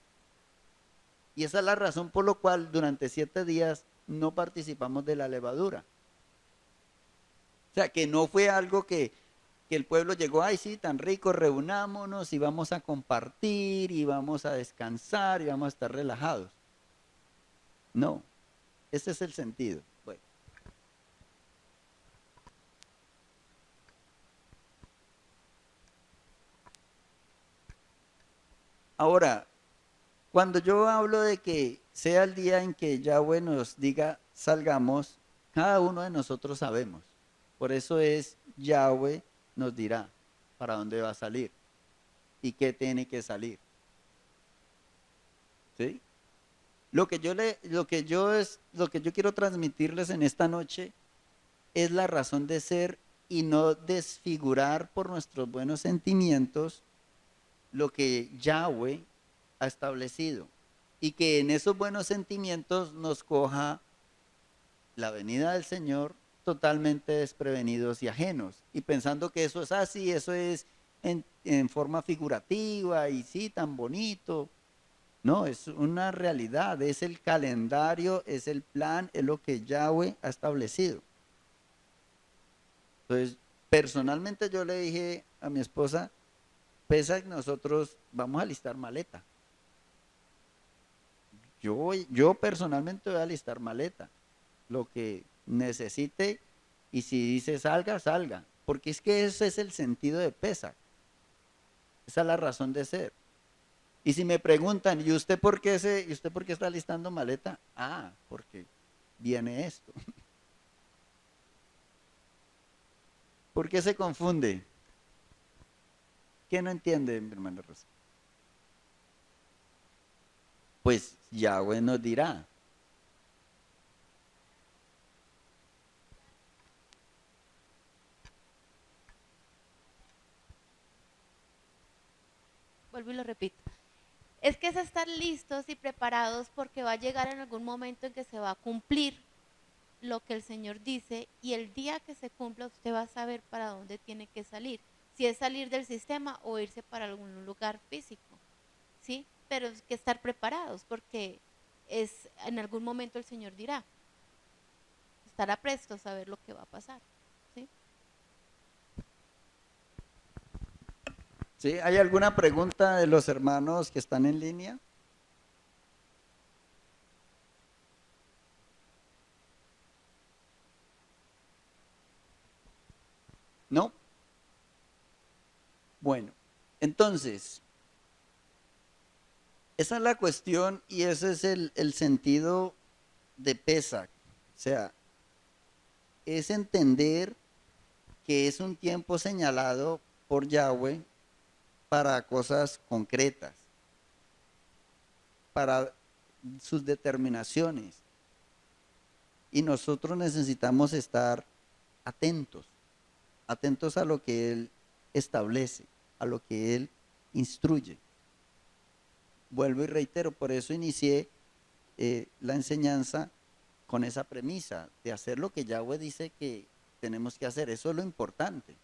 Y esa es la razón por la cual durante 7 días no participamos de la levadura. O sea, que no fue algo que el pueblo llegó, ay sí, tan rico, reunámonos y vamos a compartir y vamos a descansar y vamos a estar relajados. No, ese es el sentido. Bueno. Ahora, cuando yo hablo de que sea el día en que Yahweh nos diga salgamos, cada uno de nosotros sabemos. Por eso es Yahweh nos dirá para dónde va a salir y qué tiene que salir. ¿Sí? Lo que yo quiero transmitirles en esta noche es la razón de ser y no desfigurar por nuestros buenos sentimientos lo que Yahweh ha establecido y que en esos buenos sentimientos nos coja la venida del Señor totalmente desprevenidos y ajenos y pensando que eso es así, eso es en forma figurativa y sí, tan bonito. No, es una realidad, es el calendario, es el plan, es lo que Yahweh ha establecido. Entonces, personalmente yo le dije a mi esposa, Pesach nosotros vamos a listar maleta. Yo personalmente voy a listar maleta, lo que necesite y si dice salga, salga. Porque es que ese es el sentido de Pesach. Esa es la razón de ser. Y si me preguntan, ¿y usted por qué está listando maleta? Ah, porque viene esto. ¿Por qué se confunde? ¿Qué no entiende, mi hermana Rosa? Pues Yahweh nos dirá. Vuelvo y lo repito. Es que es estar listos y preparados porque va a llegar en algún momento en que se va a cumplir lo que el Señor dice y el día que se cumpla usted va a saber para dónde tiene que salir. Si es salir del sistema o irse para algún lugar físico, ¿sí? Pero es que estar preparados porque es en algún momento el Señor dirá, estará presto a saber lo que va a pasar, ¿sí? ¿Sí? ¿Hay alguna pregunta de los hermanos que están en línea? ¿No? Bueno, entonces, esa es la cuestión y ese es el sentido de Pesach. O sea, es entender que es un tiempo señalado por Yahweh para cosas concretas, para sus determinaciones. Y nosotros necesitamos estar atentos, atentos a lo que Él establece, a lo que Él instruye. Vuelvo y reitero, por eso inicié la enseñanza con esa premisa de hacer lo que Yahweh dice que tenemos que hacer. Eso es lo importante.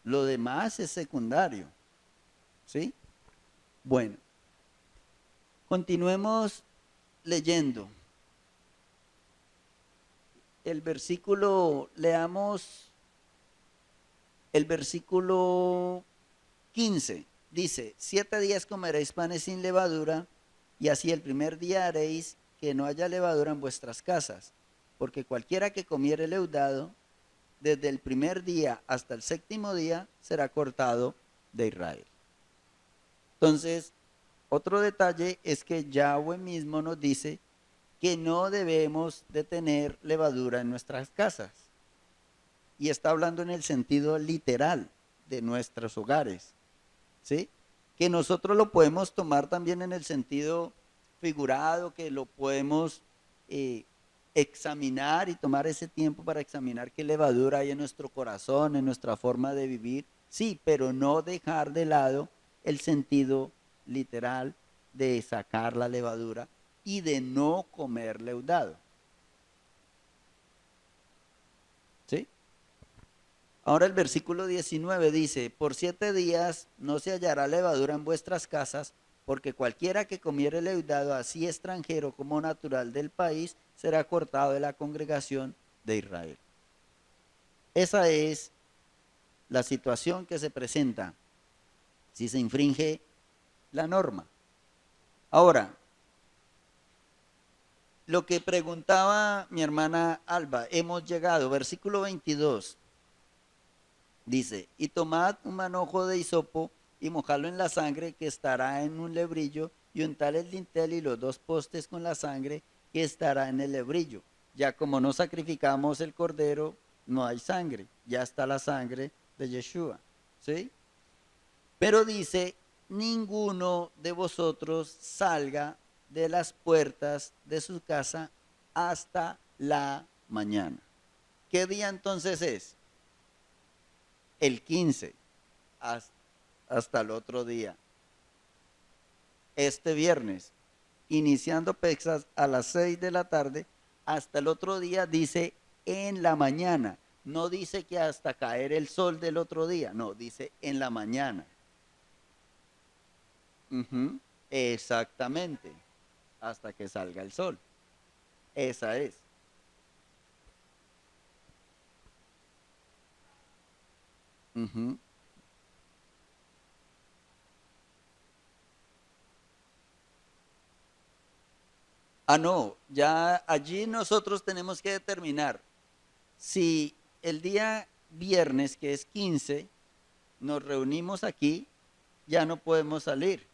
Lo demás es secundario. ¿Sí? Bueno, continuemos leyendo. Leamos el versículo 15. Dice, 7 días comeréis panes sin levadura, y así el primer día haréis que no haya levadura en vuestras casas, porque cualquiera que comiere leudado, desde el primer día hasta el 7º día, será cortado de Israel. Entonces, Otro detalle es que Yahweh mismo nos dice que no debemos de tener levadura en nuestras casas. Y está hablando en el sentido literal de nuestros hogares, ¿sí? Que nosotros lo podemos tomar también en el sentido figurado, que lo podemos examinar y tomar ese tiempo para examinar qué levadura hay en nuestro corazón, en nuestra forma de vivir, sí, pero no dejar de lado el sentido literal de sacar la levadura y de no comer leudado. ¿Sí? Ahora el versículo 19 dice, por 7 días no se hallará levadura en vuestras casas, porque cualquiera que comiere leudado, así extranjero como natural del país, será cortado de la congregación de Israel. Esa es la situación que se presenta si se infringe la norma. Ahora, lo que preguntaba mi hermana Alba, hemos llegado, versículo 22, dice, y tomad un manojo de hisopo y mojadlo en la sangre que estará en un lebrillo, y untad el dintel y los 2 postes con la sangre que estará en el lebrillo. Ya como no sacrificamos el cordero, no hay sangre, ya está la sangre de Yeshua, ¿sí? Pero dice, ninguno de vosotros salga de las puertas de su casa hasta la mañana. ¿Qué día entonces es? El 15, hasta el otro día. Este viernes, iniciando Pesas a las 6 de la tarde, hasta el otro día dice en la mañana. No dice que hasta caer el sol del otro día, no, dice en la mañana. Exactamente, hasta que salga el sol. Esa es. No, ya allí nosotros tenemos que determinar si el día viernes, que es 15, nos reunimos aquí, ya no podemos salir.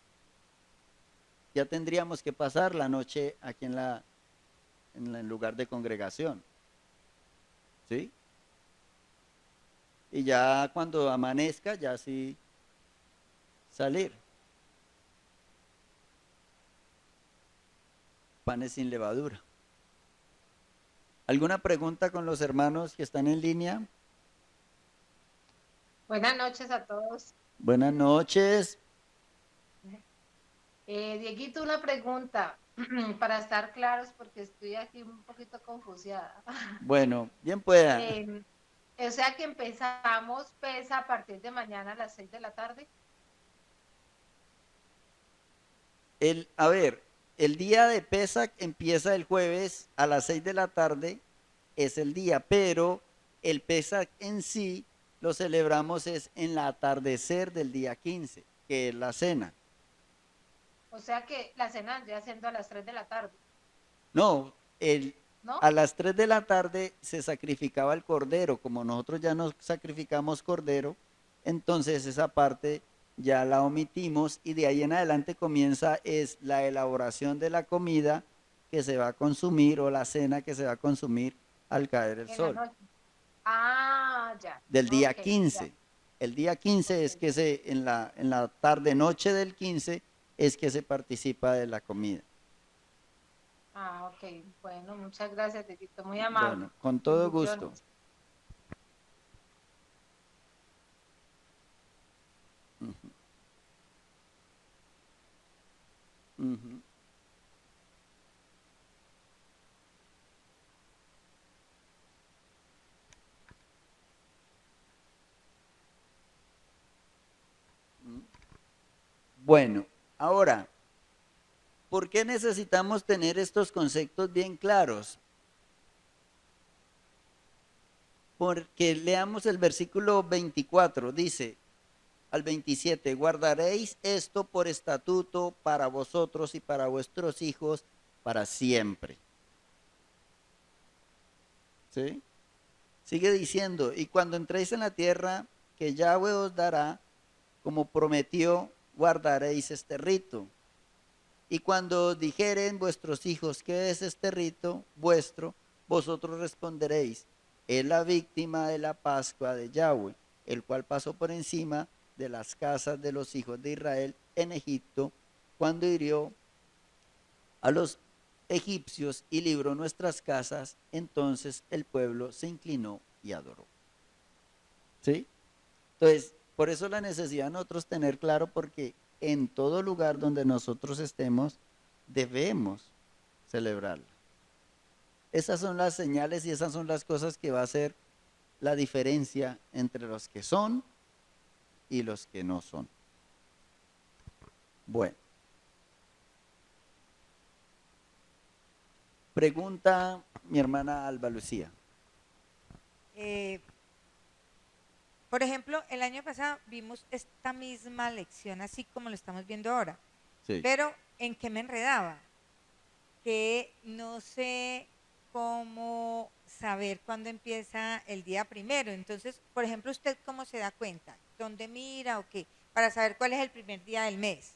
Ya tendríamos que pasar la noche aquí en el lugar de congregación. ¿Sí? Y ya cuando amanezca, ya sí salir. Panes sin levadura. ¿Alguna pregunta con los hermanos que están en línea? Buenas noches a todos. Buenas noches. Dieguito, una pregunta para estar claros porque estoy aquí un poquito confusiada. Bueno, bien pueda. O sea que empezamos PESA a partir de mañana a las 6 de la tarde. A ver, el día de Pesach empieza el jueves a las 6 de la tarde, es el día, pero el Pesach en sí lo celebramos es en el atardecer del día 15, que es la cena. O sea que la cena vendría siendo a las 3 de la tarde. No, ¿No? a las 3 de la tarde se sacrificaba el cordero, como nosotros ya no sacrificamos cordero, entonces esa parte ya la omitimos y de ahí en adelante comienza es la elaboración de la comida que se va a consumir o la cena que se va a consumir al caer el sol. Ah, ya. Del día Okay, 15. Ya. El día 15 es que en la tarde noche del 15 es que se participa de la comida. Ah, ok. Bueno, muchas gracias, Dieguito. Muy amable. Bueno, con todo gusto. Bueno, ahora, ¿por qué necesitamos tener estos conceptos bien claros? Porque leamos el versículo 24, dice al 27, guardaréis esto por estatuto para vosotros y para vuestros hijos para siempre. ¿Sí? Sigue diciendo, y cuando entréis en la tierra que Yahweh os dará, como prometió, guardaréis este rito. Y cuando dijeren vuestros hijos, ¿qué es este rito vuestro? Vosotros responderéis, es la víctima de la Pascua de Yahweh, el cual pasó por encima de las casas de los hijos de Israel en Egipto, cuando hirió a los egipcios y libró nuestras casas. Entonces el pueblo se inclinó y adoró. ¿Sí? Entonces, por eso la necesidad de nosotros tener claro, porque en todo lugar donde nosotros estemos, debemos celebrarla. Esas son las señales y esas son las cosas que va a hacer la diferencia entre los que son y los que no son. Bueno. Pregunta mi hermana Alba Lucía. Por ejemplo, el año pasado vimos esta misma lección, así como lo estamos viendo ahora. Sí. Pero ¿en qué me enredaba? Que no sé cómo saber cuándo empieza el día primero. Entonces, por ejemplo, ¿usted cómo se da cuenta? ¿Dónde mira o qué? Para saber cuál es el primer día del mes.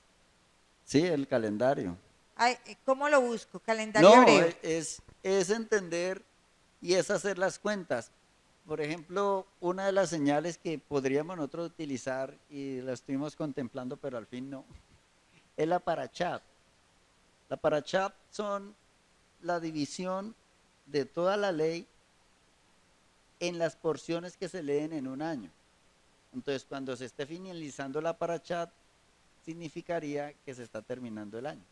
Sí, el calendario. Ay, ¿cómo lo busco? Calendario No, hebreo. es entender y es hacer las cuentas. Por ejemplo, una de las señales que podríamos nosotros utilizar, y la estuvimos contemplando, pero al fin no, es la parachá. La parachá son la división de toda la ley en las porciones que se leen en un año. Entonces, cuando se esté finalizando la parachá, significaría que se está terminando el año.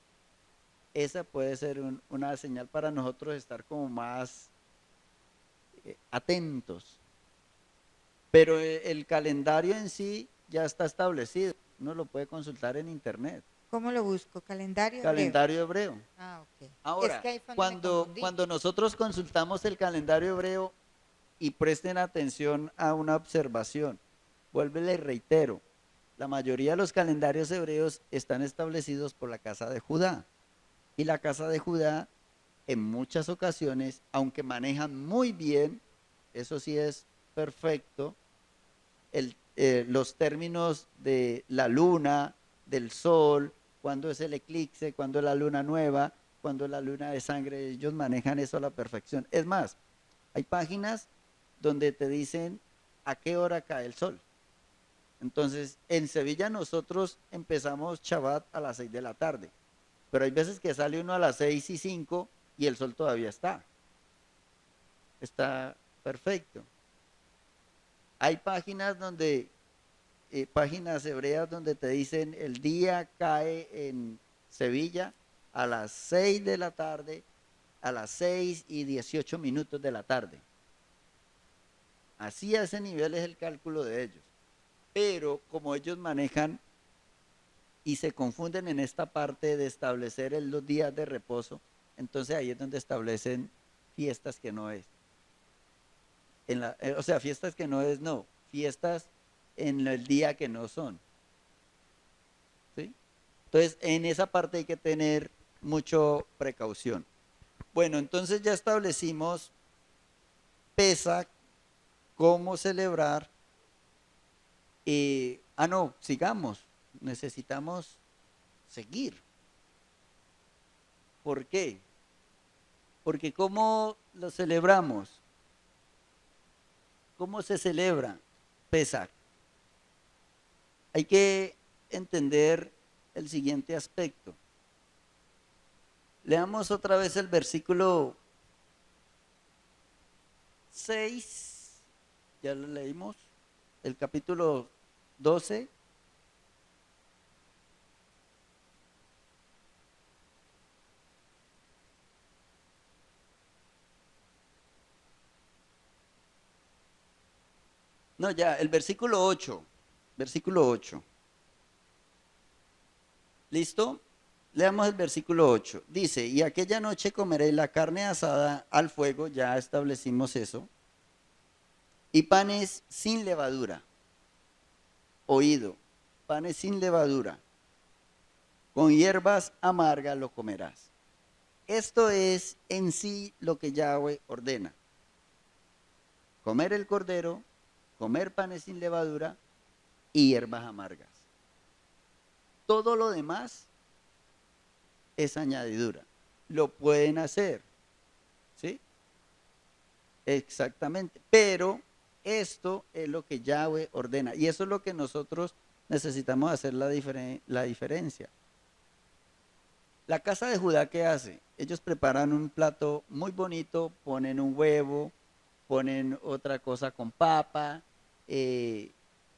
Esa puede ser una señal para nosotros estar como más atentos. Pero el calendario en sí ya está establecido. Uno lo puede consultar en internet. ¿Cómo lo busco? Calendario hebreo. Calendario hebreo. Ah, ok. Ahora, Es que ahí fue donde me confundí. cuando nosotros consultamos el calendario hebreo, y presten atención a una observación, vuelvo y les reitero, la mayoría de los calendarios hebreos están establecidos por la casa de Judá. Y la casa de Judá, en muchas ocasiones, aunque manejan muy bien, eso sí es perfecto, los términos de la luna, del sol, cuando es el eclipse, cuando es la luna nueva, cuando es la luna de sangre, ellos manejan eso a la perfección. Es más, hay páginas donde te dicen a qué hora cae el sol. Entonces, en Sevilla nosotros empezamos Shabbat a las 6 de la tarde, pero hay veces que sale uno a las 6:05 y el sol todavía está. Está perfecto. Hay páginas páginas hebreas donde te dicen el día cae en Sevilla a las 6 de la tarde, a las 6:18 de la tarde. Así a ese nivel es el cálculo de ellos. Pero como ellos manejan y se confunden en esta parte de establecer los días de reposo, entonces ahí es donde establecen fiestas que no es. O sea, fiestas que no es, no. Fiestas en el día que no son. ¿Sí? Entonces, en esa parte hay que tener mucha precaución. Bueno, entonces ya establecimos Pesach, cómo celebrar. No, sigamos. Necesitamos seguir. ¿Por qué? Porque ¿cómo lo celebramos? ¿Cómo se celebra Pesach? Hay que entender el siguiente aspecto. Leamos otra vez el versículo 6. Ya lo leímos. El capítulo 12. No, ya, el versículo 8. Versículo 8. ¿Listo? Leamos el versículo 8. Dice, y aquella noche comeréis la carne asada al fuego, ya establecimos eso, y panes sin levadura. Oído, panes sin levadura. Con hierbas amargas lo comerás. Esto es en sí lo que Yahweh ordena. Comer el cordero, comer panes sin levadura y hierbas amargas. Todo lo demás es añadidura. Lo pueden hacer, ¿sí? Exactamente. Pero esto es lo que Yahweh ordena. Y eso es lo que nosotros necesitamos hacer la diferencia. La casa de Judá, ¿qué hace? Ellos preparan un plato muy bonito, ponen un huevo, ponen otra cosa con papa, eh,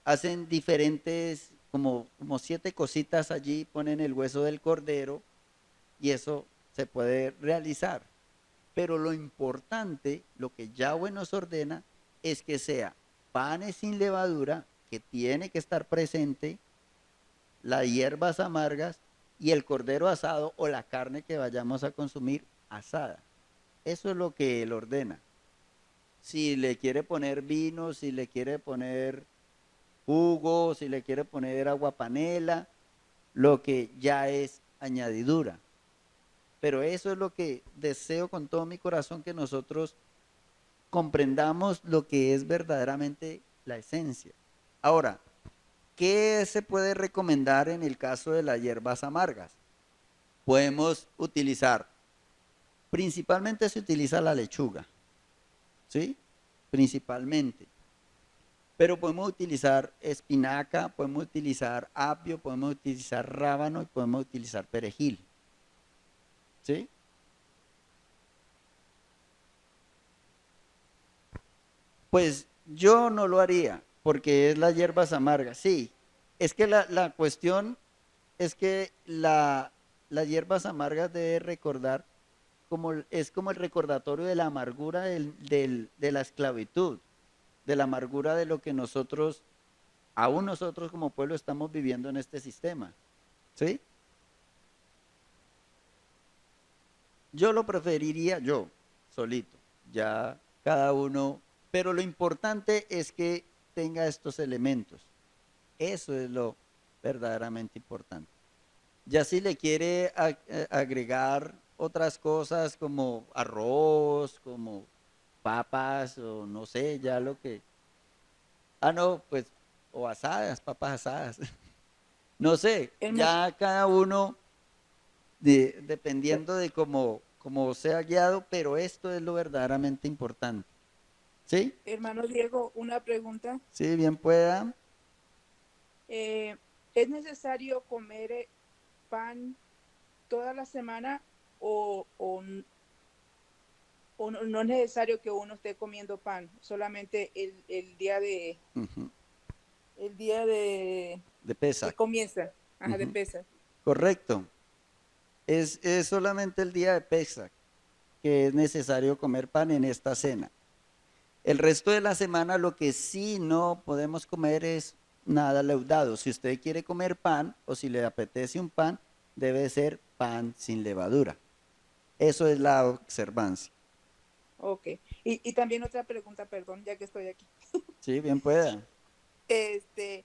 hacen diferentes, como 7 cositas allí, ponen el hueso del cordero y eso se puede realizar. Pero lo importante, lo que Yahweh nos ordena, es que sea panes sin levadura, que tiene que estar presente, las hierbas amargas y el cordero asado o la carne que vayamos a consumir asada. Eso es lo que él ordena. Si le quiere poner vino, si le quiere poner jugo, si le quiere poner agua panela, lo que ya es añadidura. Pero eso es lo que deseo con todo mi corazón, que nosotros comprendamos lo que es verdaderamente la esencia. Ahora, ¿qué se puede recomendar en el caso de las hierbas amargas? Podemos utilizar, principalmente se utiliza la lechuga, ¿sí? Principalmente. Pero podemos utilizar espinaca, podemos utilizar apio, podemos utilizar rábano y podemos utilizar perejil, ¿sí? Pues yo no lo haría, porque es las hierbas amargas. Sí, es que la cuestión es que las hierbas amargas debe recordar, es como el recordatorio de la amargura de la esclavitud, de la amargura de lo que aún nosotros como pueblo estamos viviendo en este sistema. ¿Sí? Yo lo preferiría yo, solito, ya cada uno, pero lo importante es que tenga estos elementos. Eso es lo verdaderamente importante. Ya si le quiere agregar otras cosas como arroz, como papas o no sé, ya lo que... Ah, no, pues, o asadas, papas asadas. No sé, Hermano, ya cada uno dependiendo de cómo sea guiado, pero esto es lo verdaderamente importante. ¿Sí? hermano Diego, una pregunta. Sí, bien pueda. Eh, ¿Es necesario comer pan toda la semana o no es necesario que uno esté comiendo pan? Solamente el día Ujú. el día De que Pesach. comienza, ajá, de Ujú. pesa. Correcto. Es solamente el día de Pesach que es necesario comer pan en esta cena. El resto de la semana lo que sí no podemos comer es nada leudado. Si usted quiere comer pan o si le apetece un pan, debe ser pan sin levadura. Eso es la observancia. Ok. Y también otra pregunta, perdón, ya que estoy aquí. Sí, bien pueda. Este,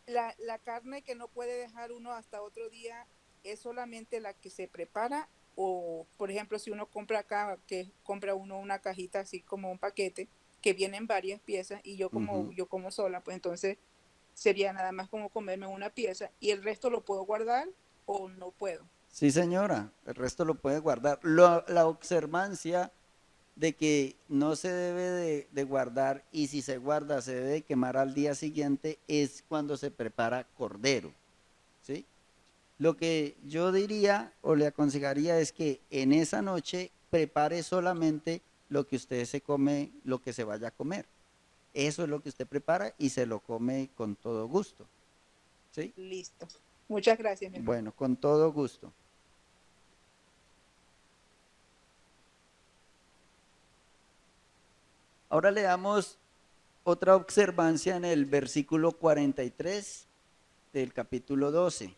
la carne que no puede dejar uno hasta otro día, ¿es solamente la que se prepara? O, por ejemplo, si uno compra acá, que compra uno una cajita así como un paquete, que vienen varias piezas y Ujú. yo como sola, pues entonces sería nada más como comerme una pieza y el resto lo puedo guardar o no puedo. Sí, señora, el resto lo puede guardar. La observancia de que no se debe de guardar y si se guarda se debe de quemar al día siguiente es cuando se prepara cordero, ¿sí? Lo que yo diría o le aconsejaría es que en esa noche prepare solamente lo que usted se come, lo que se vaya a comer. Eso es lo que usted prepara y se lo come con todo gusto, ¿sí? Listo. Muchas gracias, mi hermano. Bueno, con todo gusto. Ahora le damos otra observancia en el versículo 43 del capítulo 12.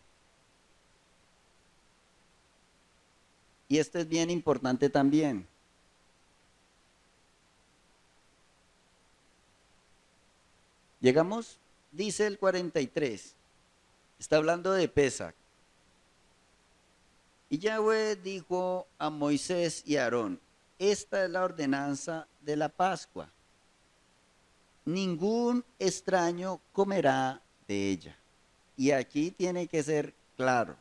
Y este es bien importante también. Llegamos, dice el 43, está hablando de Pesach. Y Yahweh dijo a Moisés y a Aarón, esta es la ordenanza de la Pascua. Ningún extraño comerá de ella. Y aquí tiene que ser claro.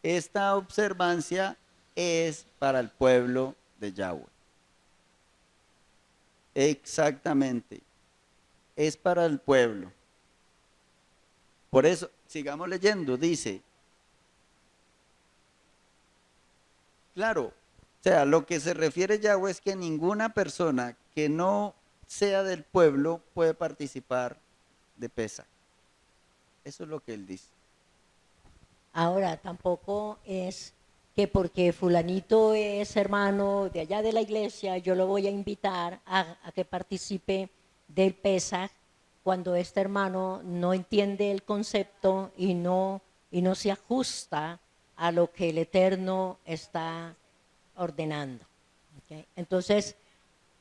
Esta observancia es para el pueblo de Yahweh. Exactamente. Es para el pueblo. Por eso, sigamos leyendo, dice, claro, o sea, lo que se refiere Yahweh es que ninguna persona que no sea del pueblo puede participar de Pesach. Eso es lo que él dice. Ahora, tampoco es que porque fulanito es hermano de allá de la iglesia, yo lo voy a invitar a que participe del Pesaj cuando este hermano no entiende el concepto y no se ajusta a lo que el Eterno está ordenando. ¿Okay? Entonces,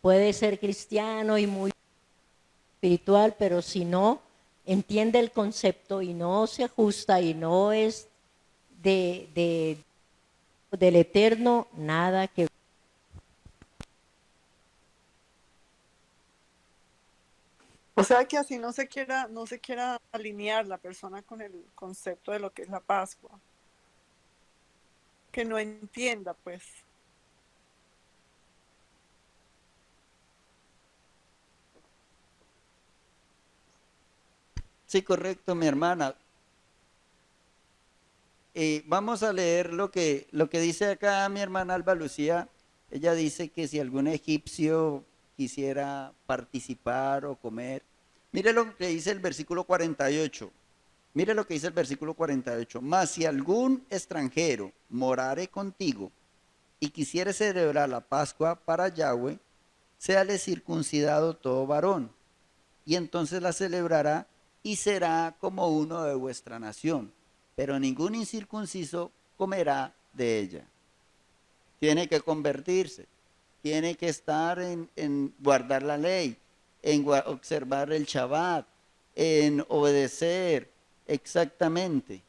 puede ser cristiano y muy espiritual, pero si no entiende el concepto y no se ajusta y no es del Eterno, nada que ver. O sea que así no se quiera alinear la persona con el concepto de lo que es la Pascua. Que no entienda, pues. Sí, correcto, mi hermana. Vamos a leer lo que dice acá mi hermana Alba Lucía. Ella dice que si algún egipcio quisiera participar o comer, mire lo que dice el versículo 48. Mire lo que dice el versículo 48. Mas si algún extranjero morare contigo y quisiere celebrar la Pascua para Yahweh, séale circuncidado todo varón, y entonces la celebrará y será como uno de vuestra nación, pero ningún incircunciso comerá de ella. Tiene que convertirse, tiene que estar en guardar la ley, en observar el Shabbat, en obedecer exactamente.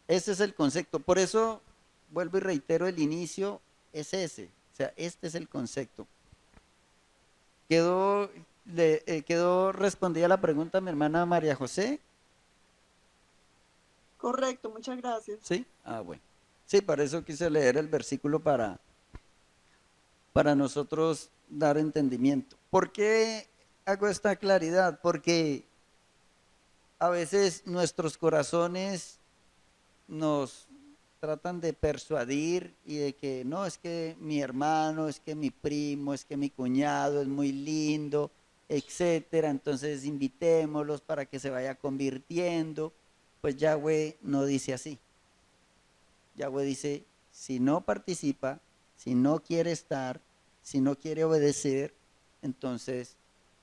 Ese es el concepto. Por eso, vuelvo y reitero, el inicio es ese. O sea, este es el concepto. ¿Quedó respondida la pregunta mi hermana María José? Correcto, muchas gracias. Sí, bueno. Sí, para eso quise leer el versículo para nosotros dar entendimiento. ¿Por qué hago esta claridad? Porque a veces nuestros corazones nos tratan de persuadir y de que no, es que mi hermano, es que mi primo, es que mi cuñado es muy lindo, etcétera, entonces invitémoslos para que se vaya convirtiendo. Pues Yahweh no dice así. Yahweh dice, si no participa, si no quiere estar, si no quiere obedecer, entonces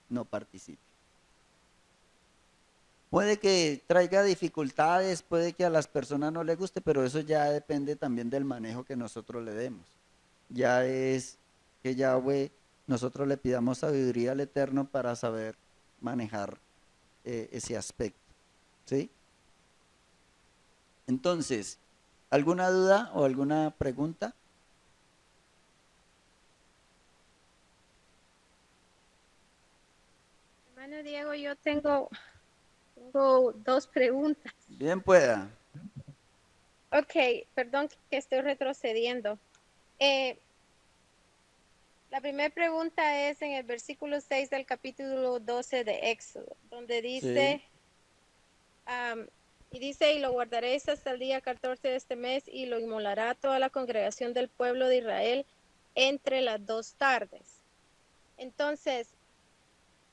no participe. Puede que traiga dificultades, puede que a las personas no les guste, pero eso ya depende también del manejo que nosotros le demos. Ya es que Yahweh, nosotros le pidamos sabiduría al Eterno para saber manejar ese aspecto. ¿Sí? Entonces, ¿alguna duda o alguna pregunta? Hermano Diego, yo tengo dos preguntas. Bien pueda. Ok, perdón que estoy retrocediendo. La primera pregunta es en el versículo 6 del capítulo 12 de Éxodo, donde dice, Sí. y dice, y lo guardaréis hasta el día 14 de este mes y lo inmolará toda la congregación del pueblo de Israel entre las 2 tardes. Entonces,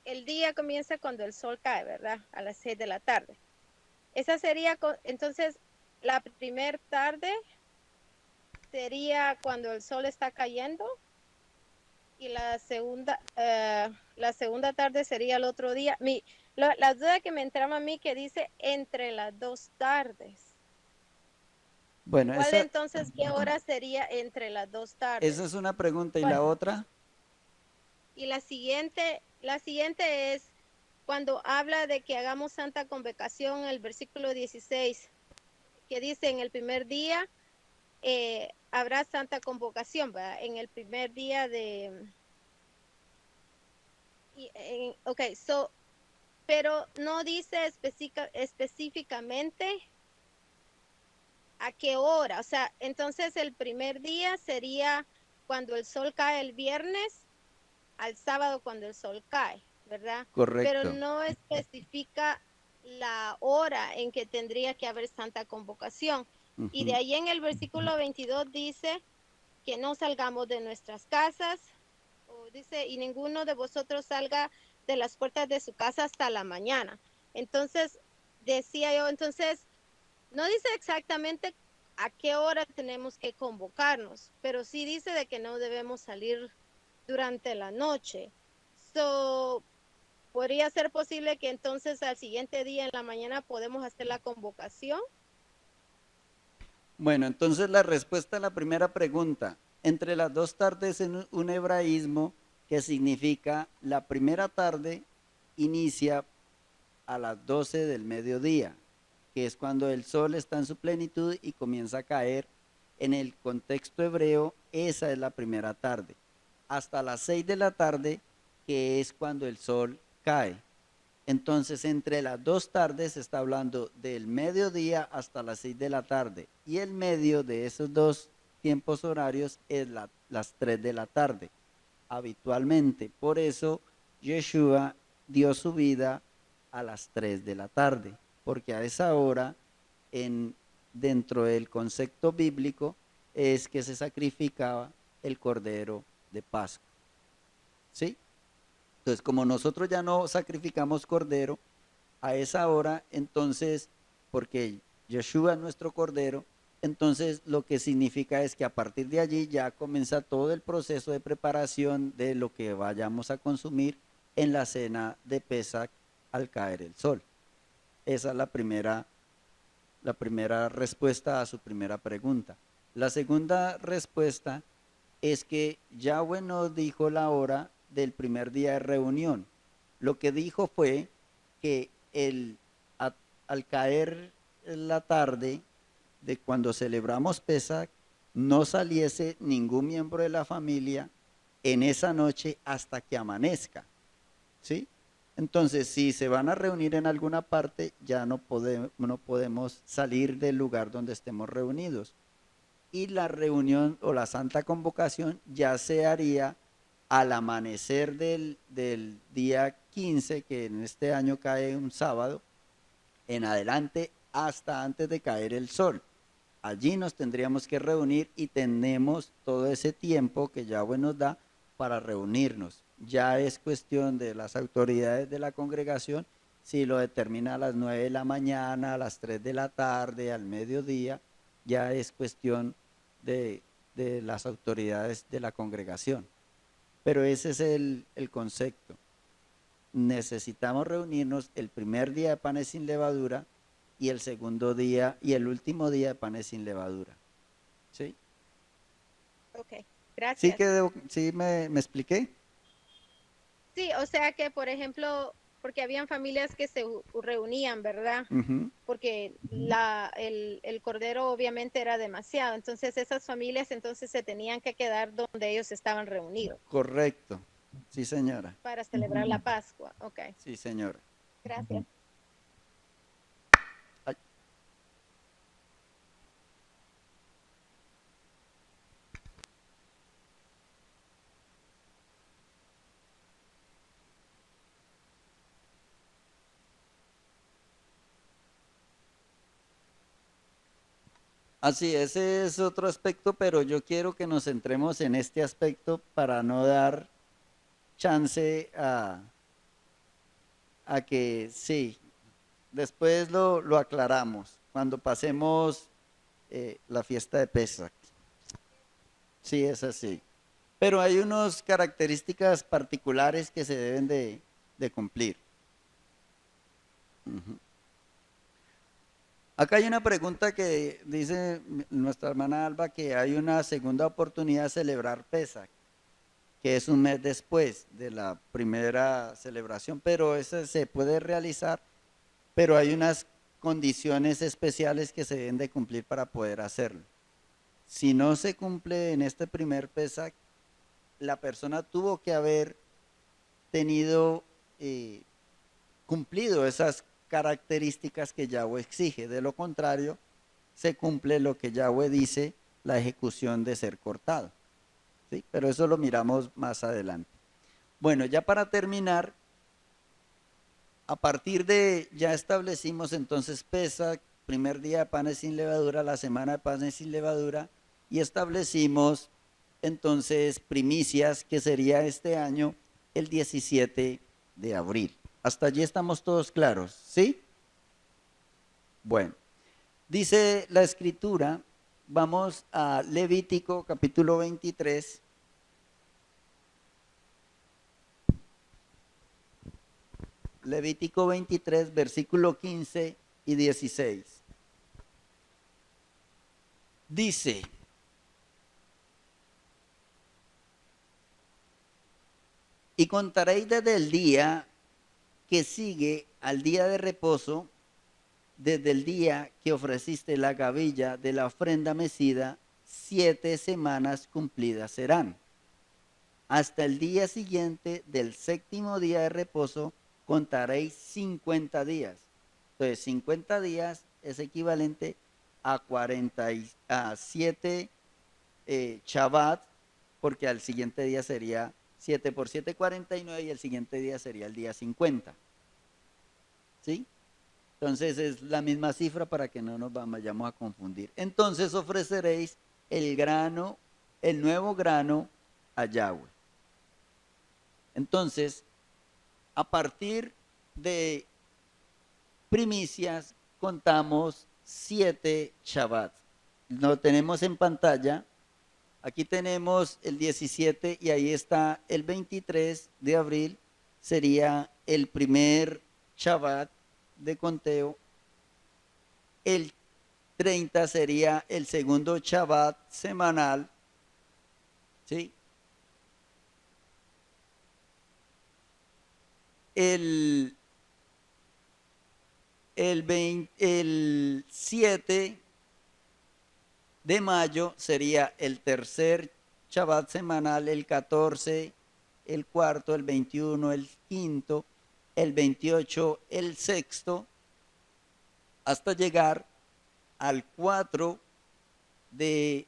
el día comienza cuando el sol cae, ¿verdad? A las 6 de la tarde. Esa sería, entonces, la primera tarde sería cuando el sol está cayendo y la segunda tarde sería el otro día. La duda que me entraba a mí que dice entre las 2 tardes. Bueno, ¿Cuál entonces qué hora sería entre las 2 tardes? esa es una pregunta. ¿Y ¿Cuál? la otra? Y la siguiente es cuando habla de que hagamos santa convocación, el versículo 16, que dice en el primer día habrá santa convocación, ¿verdad? En el primer día de... ok, pero no dice específicamente ¿A qué hora? O sea, entonces el primer día sería cuando el sol cae el viernes al sábado cuando el sol cae, ¿verdad? Pero Correcto. no especifica la hora en que tendría que haber santa convocación. Y de Ujú. ahí en el versículo 22 dice que no salgamos de nuestras casas, o dice, y ninguno de vosotros salga de las puertas de su casa hasta la mañana. Entonces, decía yo, entonces, no dice exactamente a qué hora tenemos que convocarnos, pero sí dice de que no debemos salir durante la noche. So, podría ser posible que entonces al siguiente día en la mañana podemos hacer la convocación. Bueno, entonces la respuesta a la primera pregunta. Entre las dos tardes en un hebraísmo que significa la primera tarde inicia a las 12 del mediodía, que es cuando el sol está en su plenitud y comienza a caer. En el contexto hebreo, esa es la primera tarde. Hasta las 6 de la tarde, que es cuando el sol cae. Entonces, entre las dos tardes se está hablando del mediodía hasta las 6 de la tarde. Y el medio de esos dos tiempos horarios es las 3 de la tarde, habitualmente. Por eso, Yeshua dio su vida a las 3 de la tarde, porque a esa hora, dentro del concepto bíblico, es que se sacrificaba el cordero de Pascua. ¿Sí? Entonces, como nosotros ya no sacrificamos cordero a esa hora, entonces, porque Yeshua es nuestro cordero, entonces lo que significa es que a partir de allí ya comienza todo el proceso de preparación de lo que vayamos a consumir en la cena de Pesach al caer el sol. Esa es la primera respuesta a su primera pregunta. La segunda respuesta es que Yahweh nos dijo la hora del primer día de reunión. Lo que dijo fue que al caer la tarde de cuando celebramos Pesach, no saliese ningún miembro de la familia en esa noche hasta que amanezca. ¿Sí? Entonces, si se van a reunir en alguna parte, ya no podemos salir del lugar donde estemos reunidos. Y la reunión o la santa convocación ya se haría al amanecer del día 15, que en este año cae un sábado, en adelante hasta antes de caer el sol. Allí nos tendríamos que reunir y tenemos todo ese tiempo que Yahweh nos da para reunirnos. Ya es cuestión de las autoridades de la congregación si lo determina a las 9 de la mañana, a las 3 de la tarde, al mediodía, ya es cuestión de las autoridades de la congregación. Pero ese es el concepto. Necesitamos reunirnos el primer día de panes sin levadura y el segundo día y el último día de panes sin levadura. ¿Sí? Ok, ¿Sí, gracias. sí me expliqué? Sí, o sea que, por ejemplo, porque habían familias que se reunían, ¿verdad? Ujú. Porque el cordero obviamente era demasiado. Entonces esas familias entonces se tenían que quedar donde ellos estaban reunidos Correcto. Sí, señora. para celebrar la Pascua. Ok, Sí, señora. gracias. Ay, así, ese es otro aspecto, pero yo quiero que nos centremos en este aspecto para no dar chance a que sí, después lo aclaramos cuando pasemos la fiesta de Pesach. Sí, es así. Pero hay unas características particulares que se deben de cumplir. Ujú. Acá hay una pregunta que dice nuestra hermana Alba que hay una segunda oportunidad de celebrar Pesach, que es un mes después de la primera celebración, pero eso se puede realizar, pero hay unas condiciones especiales que se deben de cumplir para poder hacerlo. Si no se cumple en este primer Pesach, la persona tuvo que haber tenido cumplido esas características que Yahweh exige. De lo contrario, se cumple lo que Yahweh dice, la ejecución de ser cortado. ¿Sí? Pero eso lo miramos más adelante. Bueno, ya para terminar, a partir de, ya establecimos entonces Pesach, primer día de panes sin levadura, la semana de panes sin levadura, y establecimos entonces primicias, que sería este año el 17 de abril. Hasta allí estamos todos claros, ¿sí? Bueno, dice la escritura, vamos a Levítico capítulo 23. Levítico 23, versículo 15 y 16. Dice: y contaréis desde el día que sigue al día de reposo, desde el día que ofreciste la gavilla de la ofrenda mecida, 7 semanas cumplidas serán. Hasta el día siguiente del séptimo día de reposo contaréis 50 días. Entonces, 50 días es equivalente a 47 Shabbat, porque al siguiente día sería 7 por 7, 49, y el siguiente día sería el día 50. ¿Sí? Entonces es la misma cifra para que no nos vayamos a confundir. Entonces ofreceréis el grano, el nuevo grano a Yahweh. Entonces, a partir de primicias contamos 7 Shabbat. Lo tenemos en pantalla. Aquí tenemos el 17 y ahí está el 23 de abril. Sería el primer Shabbat de conteo. El 30 sería el segundo Shabbat semanal. ¿Sí? El 7 de mayo sería el tercer Shabbat semanal, el 14, el cuarto, el 21, el quinto, el 28, el sexto, hasta llegar al 4 de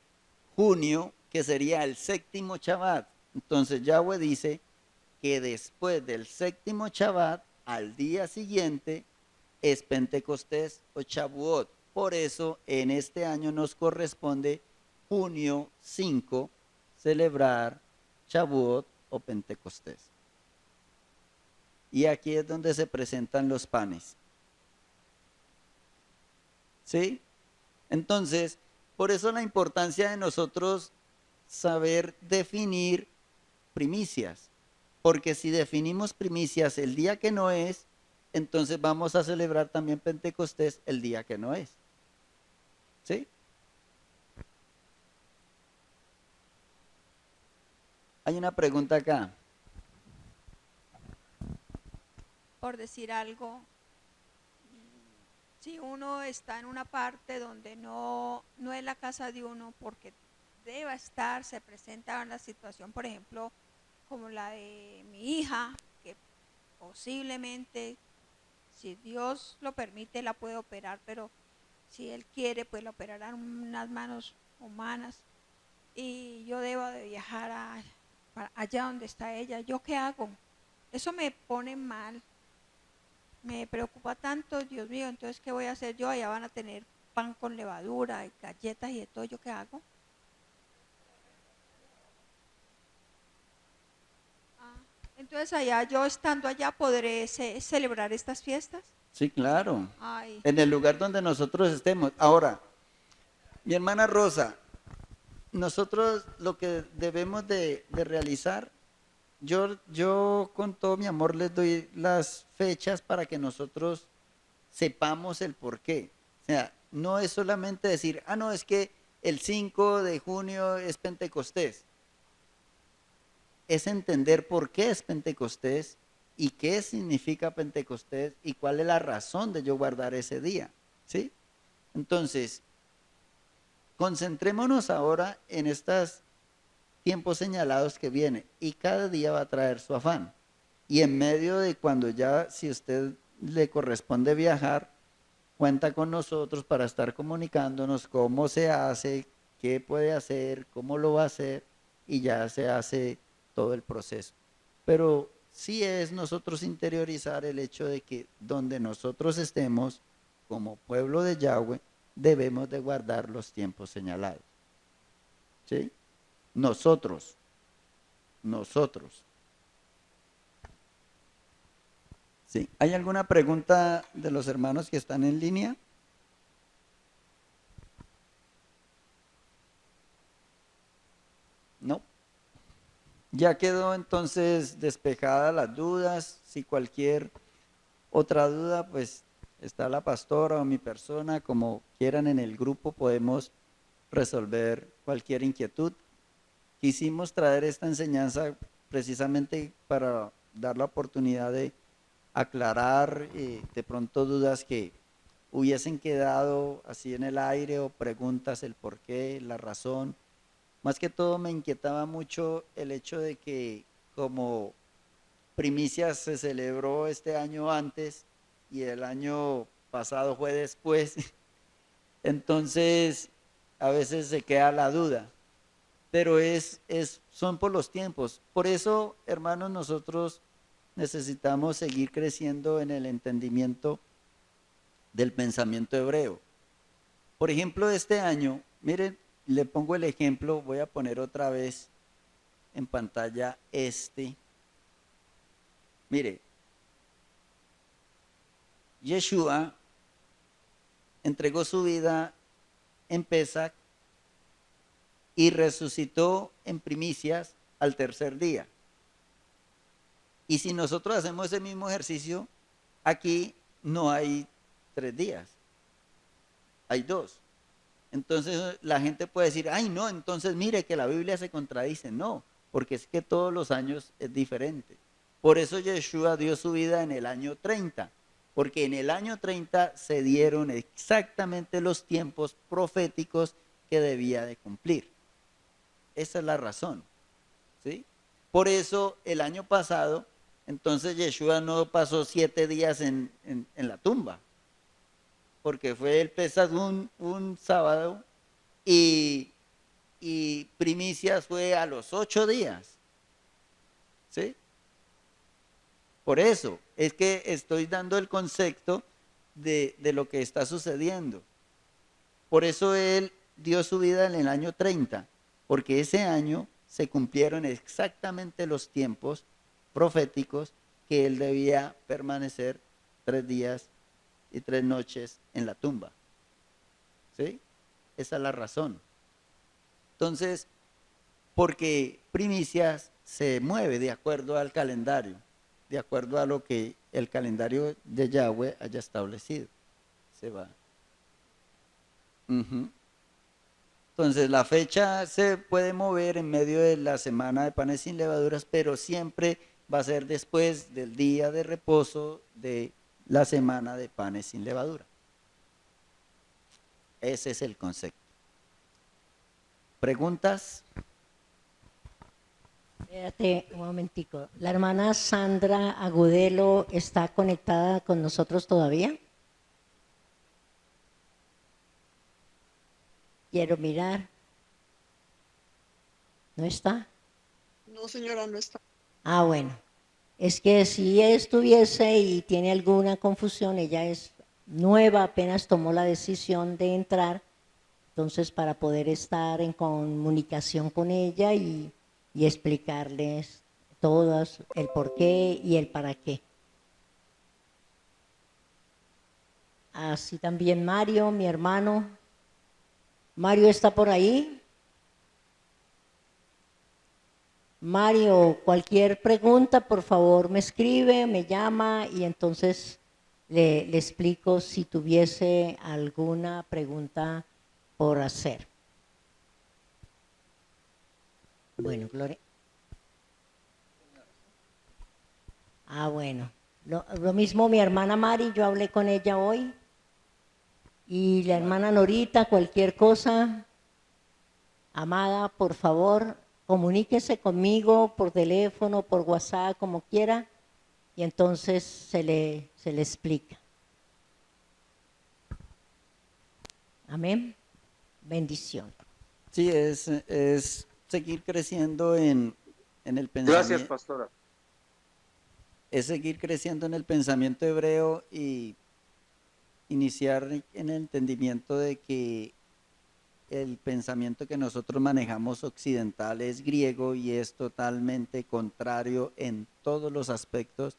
junio, que sería el séptimo Shabbat. Entonces Yahweh dice que después del séptimo Shabbat, al día siguiente, es Pentecostés o Shavuot. Por eso en este año nos corresponde junio 5 celebrar Shavuot o Pentecostés. Y aquí es donde se presentan los panes. ¿Sí? Entonces, por eso la importancia de nosotros saber definir primicias. Porque si definimos primicias el día que no es, entonces vamos a celebrar también Pentecostés el día que no es. ¿Sí? Hay una pregunta acá. Por decir algo, si uno está en una parte donde no es la casa de uno, porque deba estar, se presenta una situación, por ejemplo, como la de mi hija, que posiblemente, si Dios lo permite, la puede operar, pero si Él quiere, pues la operarán unas manos humanas, y yo debo de viajar allá donde está ella. ¿Yo qué hago? Eso me pone mal, me preocupa tanto, Dios mío. Entonces, ¿qué voy a hacer yo? Allá van a tener pan con levadura y galletas y de todo. ¿Yo qué hago? Entonces, allá, yo estando allá, ¿podré celebrar estas fiestas? Sí, claro. Ay. En el lugar donde nosotros estemos. Ahora, mi hermana Rosa, nosotros lo que debemos de realizar, yo con todo mi amor les doy las fechas para que nosotros sepamos el por qué. O sea, no es solamente decir, no, es que el 5 de junio es Pentecostés. Es entender por qué es Pentecostés y qué significa Pentecostés y cuál es la razón de yo guardar ese día, ¿sí? Entonces, concentrémonos ahora en estos tiempos señalados que vienen, y cada día va a traer su afán. Y en medio de cuando ya, si usted le corresponde viajar, cuenta con nosotros para estar comunicándonos cómo se hace, qué puede hacer, cómo lo va a hacer y ya se hace todo el proceso. Pero sí es nosotros interiorizar el hecho de que donde nosotros estemos como pueblo de Yahweh debemos de guardar los tiempos señalados. ¿Sí? Nosotros. Sí. ¿Hay alguna pregunta de los hermanos que están en línea? No. Ya quedó entonces despejadas las dudas. Si cualquier otra duda, pues está la pastora o mi persona, como quieran en el grupo, podemos resolver cualquier inquietud. Quisimos traer esta enseñanza precisamente para dar la oportunidad de aclarar de pronto dudas que hubiesen quedado así en el aire o preguntas, el por qué, la razón. Más que todo me inquietaba mucho el hecho de que como Primicias se celebró este año antes y el año pasado fue después, entonces a veces se queda la duda, pero son por los tiempos. Por eso, hermanos, nosotros necesitamos seguir creciendo en el entendimiento del pensamiento hebreo. Por ejemplo, este año, miren, le pongo el ejemplo, voy a poner otra vez en pantalla Mire, Yeshua entregó su vida en Pesach y resucitó en primicias al tercer día. Y si nosotros hacemos ese mismo ejercicio, aquí no hay 3 días, hay 2. Entonces la gente puede decir, ay no, entonces mire que la Biblia se contradice. No, porque es que todos los años es diferente. Por eso Yeshua dio su vida en el año 30, porque en el año 30 se dieron exactamente los tiempos proféticos que debía de cumplir. Esa es la razón, ¿sí? Por eso el año pasado, entonces Yeshua no pasó 7 días en la tumba, porque fue el Pesaj un sábado y primicias fue a los 8 días, ¿sí? Por eso es que estoy dando el concepto de lo que está sucediendo. Por eso él dio su vida en el año 30, porque ese año se cumplieron exactamente los tiempos proféticos que él debía permanecer 3 días y 3 noches en la tumba. ¿Sí? Esa es la razón. Entonces, porque primicias se mueve de acuerdo al calendario, de acuerdo a lo que el calendario de Yahweh haya establecido. Se va. Entonces, la fecha se puede mover en medio de la semana de panes sin levaduras, pero siempre va a ser después del día de reposo de la semana de panes sin levadura. Ese es el concepto. ¿Preguntas? Espérate un momentico. ¿La hermana Sandra Agudelo está conectada con nosotros todavía? Quiero mirar. ¿No está? No, señora, no está. Ah, bueno. Es que si estuviese y tiene alguna confusión, ella es nueva, apenas tomó la decisión de entrar, entonces para poder estar en comunicación con ella y explicarles todas el por qué y el para qué. Así también Mario, mi hermano. Mario está por ahí. Mario, cualquier pregunta, por favor, me escribe, me llama y entonces le explico si tuviese alguna pregunta por hacer. Bueno, Gloria. Ah, bueno. Lo mismo mi hermana Mari, yo hablé con ella hoy. Y la hermana Norita, cualquier cosa, amada, por favor, comuníquese conmigo por teléfono, por WhatsApp, como quiera, y entonces se le explica. Amén. Bendición. Sí, es seguir creciendo en el Gracias, pensamiento, pastora. es seguir creciendo en el pensamiento hebreo y iniciar en el entendimiento de que el pensamiento que nosotros manejamos occidental es griego y es totalmente contrario en todos los aspectos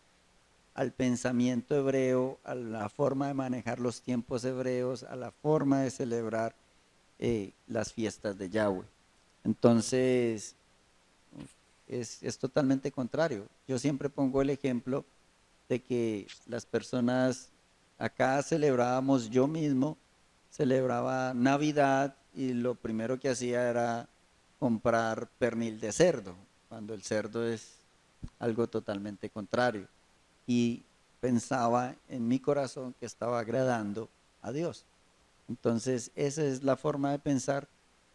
al pensamiento hebreo, a la forma de manejar los tiempos hebreos, a la forma de celebrar las fiestas de Yahweh. Entonces, es totalmente contrario. Yo siempre pongo el ejemplo de que las personas acá celebrábamos, yo mismo celebraba Navidad y lo primero que hacía era comprar pernil de cerdo, cuando el cerdo es algo totalmente contrario. Y pensaba en mi corazón que estaba agradando a Dios. Entonces, esa es la forma de pensar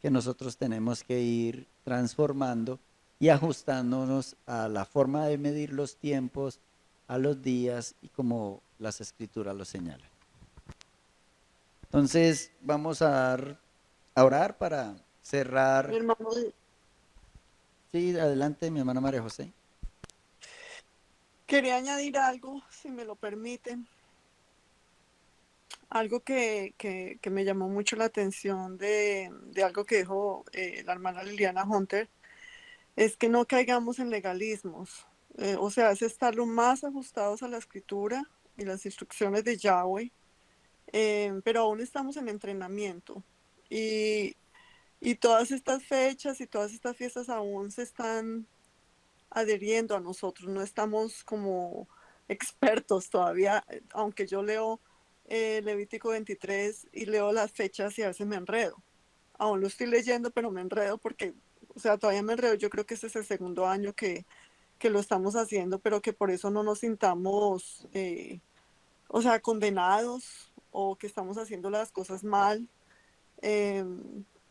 que nosotros tenemos que ir transformando y ajustándonos a la forma de medir los tiempos, a los días y como las escrituras lo señalan. Entonces, vamos a orar para Mi cerrar. hermano, Sí, adelante, mi hermana María José. quería añadir algo, si me lo permiten, algo que me llamó mucho la atención de algo que dijo la hermana Liliana Hunter, es que no caigamos en legalismos. O sea, es estar lo más ajustados a la escritura y las instrucciones de Yahweh, pero aún estamos en entrenamiento. Y, y todas estas fechas y todas estas fiestas aún se están adheriendo a nosotros, no estamos como expertos todavía, aunque yo leo Levítico 23 y leo las fechas y a veces me enredo. Aún lo estoy leyendo, pero me enredo porque, o sea, todavía me enredo. Yo creo que este es el segundo año que lo estamos haciendo, pero que por eso no nos sintamos, o sea, condenados o que estamos haciendo las cosas mal, eh,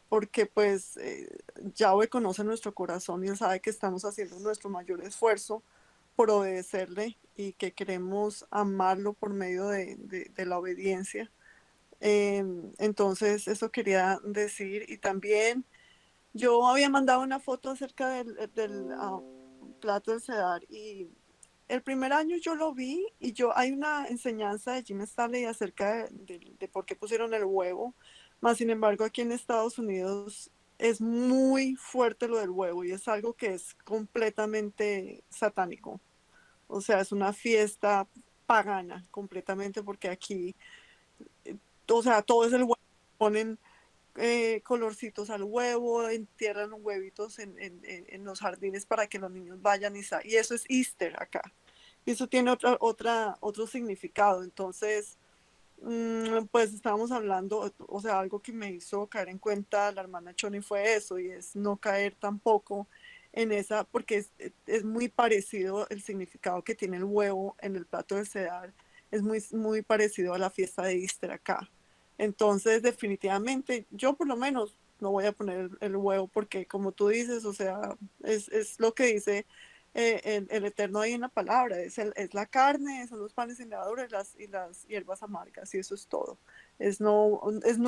porque pues Yahweh conoce nuestro corazón y Él sabe que estamos haciendo nuestro mayor esfuerzo por obedecerle y que queremos amarlo por medio de la obediencia. Entonces, eso quería decir. Y también yo había mandado una foto acerca del plato del Cedar y el primer año yo lo vi y hay una enseñanza de Jim Stanley acerca de por qué pusieron el huevo, más sin embargo aquí en Estados Unidos es muy fuerte lo del huevo y es algo que es completamente satánico, o sea, es una fiesta pagana completamente porque aquí, o sea, todo es el huevo, ponen colorcitos al huevo, entierran huevitos en los jardines para que los niños vayan y eso es Easter acá. Y eso tiene otro significado. Entonces, pues estábamos hablando, o sea, algo que me hizo caer en cuenta la hermana Choni fue eso, y es no caer tampoco en esa, porque es muy parecido el significado que tiene el huevo en el plato de Cedar, es muy parecido a la fiesta de Easter acá. Entonces, definitivamente, yo por lo menos no voy a poner el huevo porque, como tú dices, o sea, es lo que dice el Eterno ahí en la palabra, es la carne, son los panes sin levadura y las hierbas amargas, y eso es todo. Es no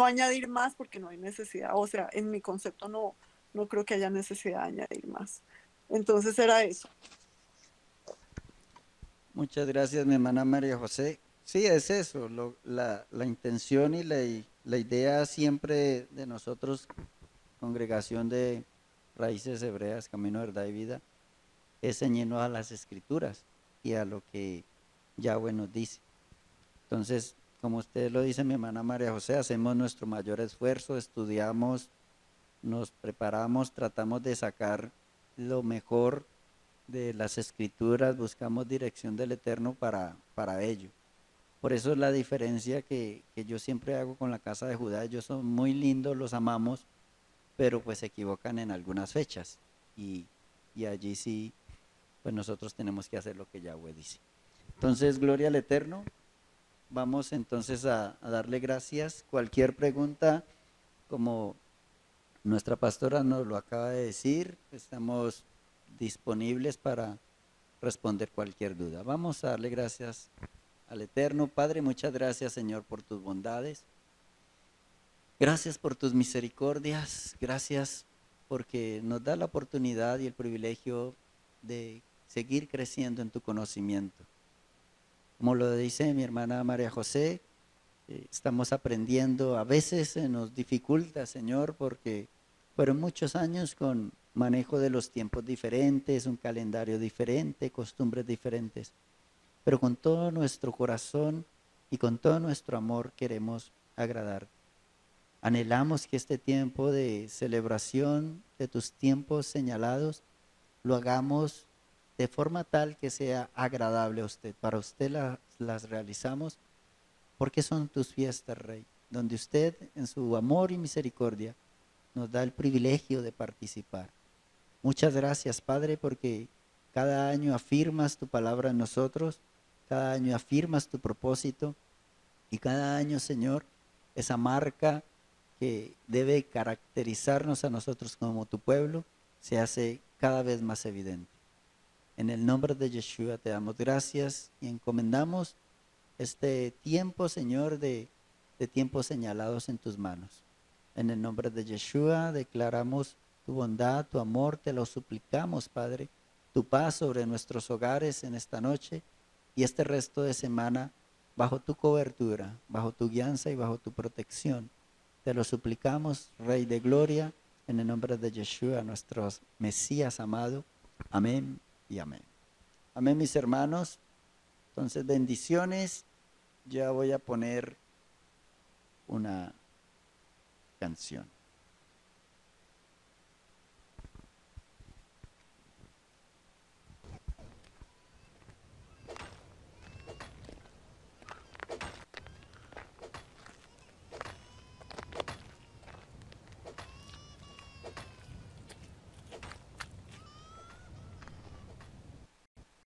añadir más porque no hay necesidad, o sea, en mi concepto no creo que haya necesidad de añadir más. Entonces era eso. Muchas gracias, mi hermana María José. Sí, es eso, la intención y la idea siempre de nosotros, congregación de raíces hebreas, camino, verdad y vida, es ceñirnos a las escrituras y a lo que Yahweh nos dice. Entonces, como usted lo dice, mi hermana María José, hacemos nuestro mayor esfuerzo, estudiamos, nos preparamos, tratamos de sacar lo mejor de las escrituras, buscamos dirección del Eterno para ello. Por eso es la diferencia que yo siempre hago con la casa de Judá. Ellos son muy lindos, los amamos, pero pues se equivocan en algunas fechas. Y allí sí, pues nosotros tenemos que hacer lo que Yahweh dice. Entonces, gloria al Eterno. Vamos entonces a darle gracias. Cualquier pregunta, como nuestra pastora nos lo acaba de decir, estamos disponibles para responder cualquier duda. Vamos a darle gracias al Eterno. Padre, muchas gracias, Señor, por tus bondades. Gracias por tus misericordias, gracias porque nos da la oportunidad y el privilegio de seguir creciendo en tu conocimiento. Como lo dice mi hermana María José, estamos aprendiendo, a veces se nos dificulta, Señor, porque fueron muchos años con manejo de los tiempos diferentes, un calendario diferente, costumbres diferentes, pero con todo nuestro corazón y con todo nuestro amor queremos agradarte. Anhelamos que este tiempo de celebración de tus tiempos señalados lo hagamos de forma tal que sea agradable a usted. Para usted las realizamos porque son tus fiestas, Rey, donde usted en su amor y misericordia nos da el privilegio de participar. Muchas gracias, Padre, porque cada año afirmas tu palabra en nosotros, cada año afirmas tu propósito y cada año, Señor, esa marca que debe caracterizarnos a nosotros como tu pueblo se hace cada vez más evidente. En el nombre de Yeshua te damos gracias y encomendamos este tiempo, Señor, de tiempos señalados en tus manos. En el nombre de Yeshua declaramos tu bondad, tu amor, te lo suplicamos, Padre, tu paz sobre nuestros hogares en esta noche y este resto de semana bajo tu cobertura, bajo tu guianza y bajo tu protección. Te lo suplicamos, Rey de Gloria, en el nombre de Yeshua, nuestro Mesías amado. Amén y amén. Amén, mis hermanos. Entonces, bendiciones. Ya voy a poner una canción.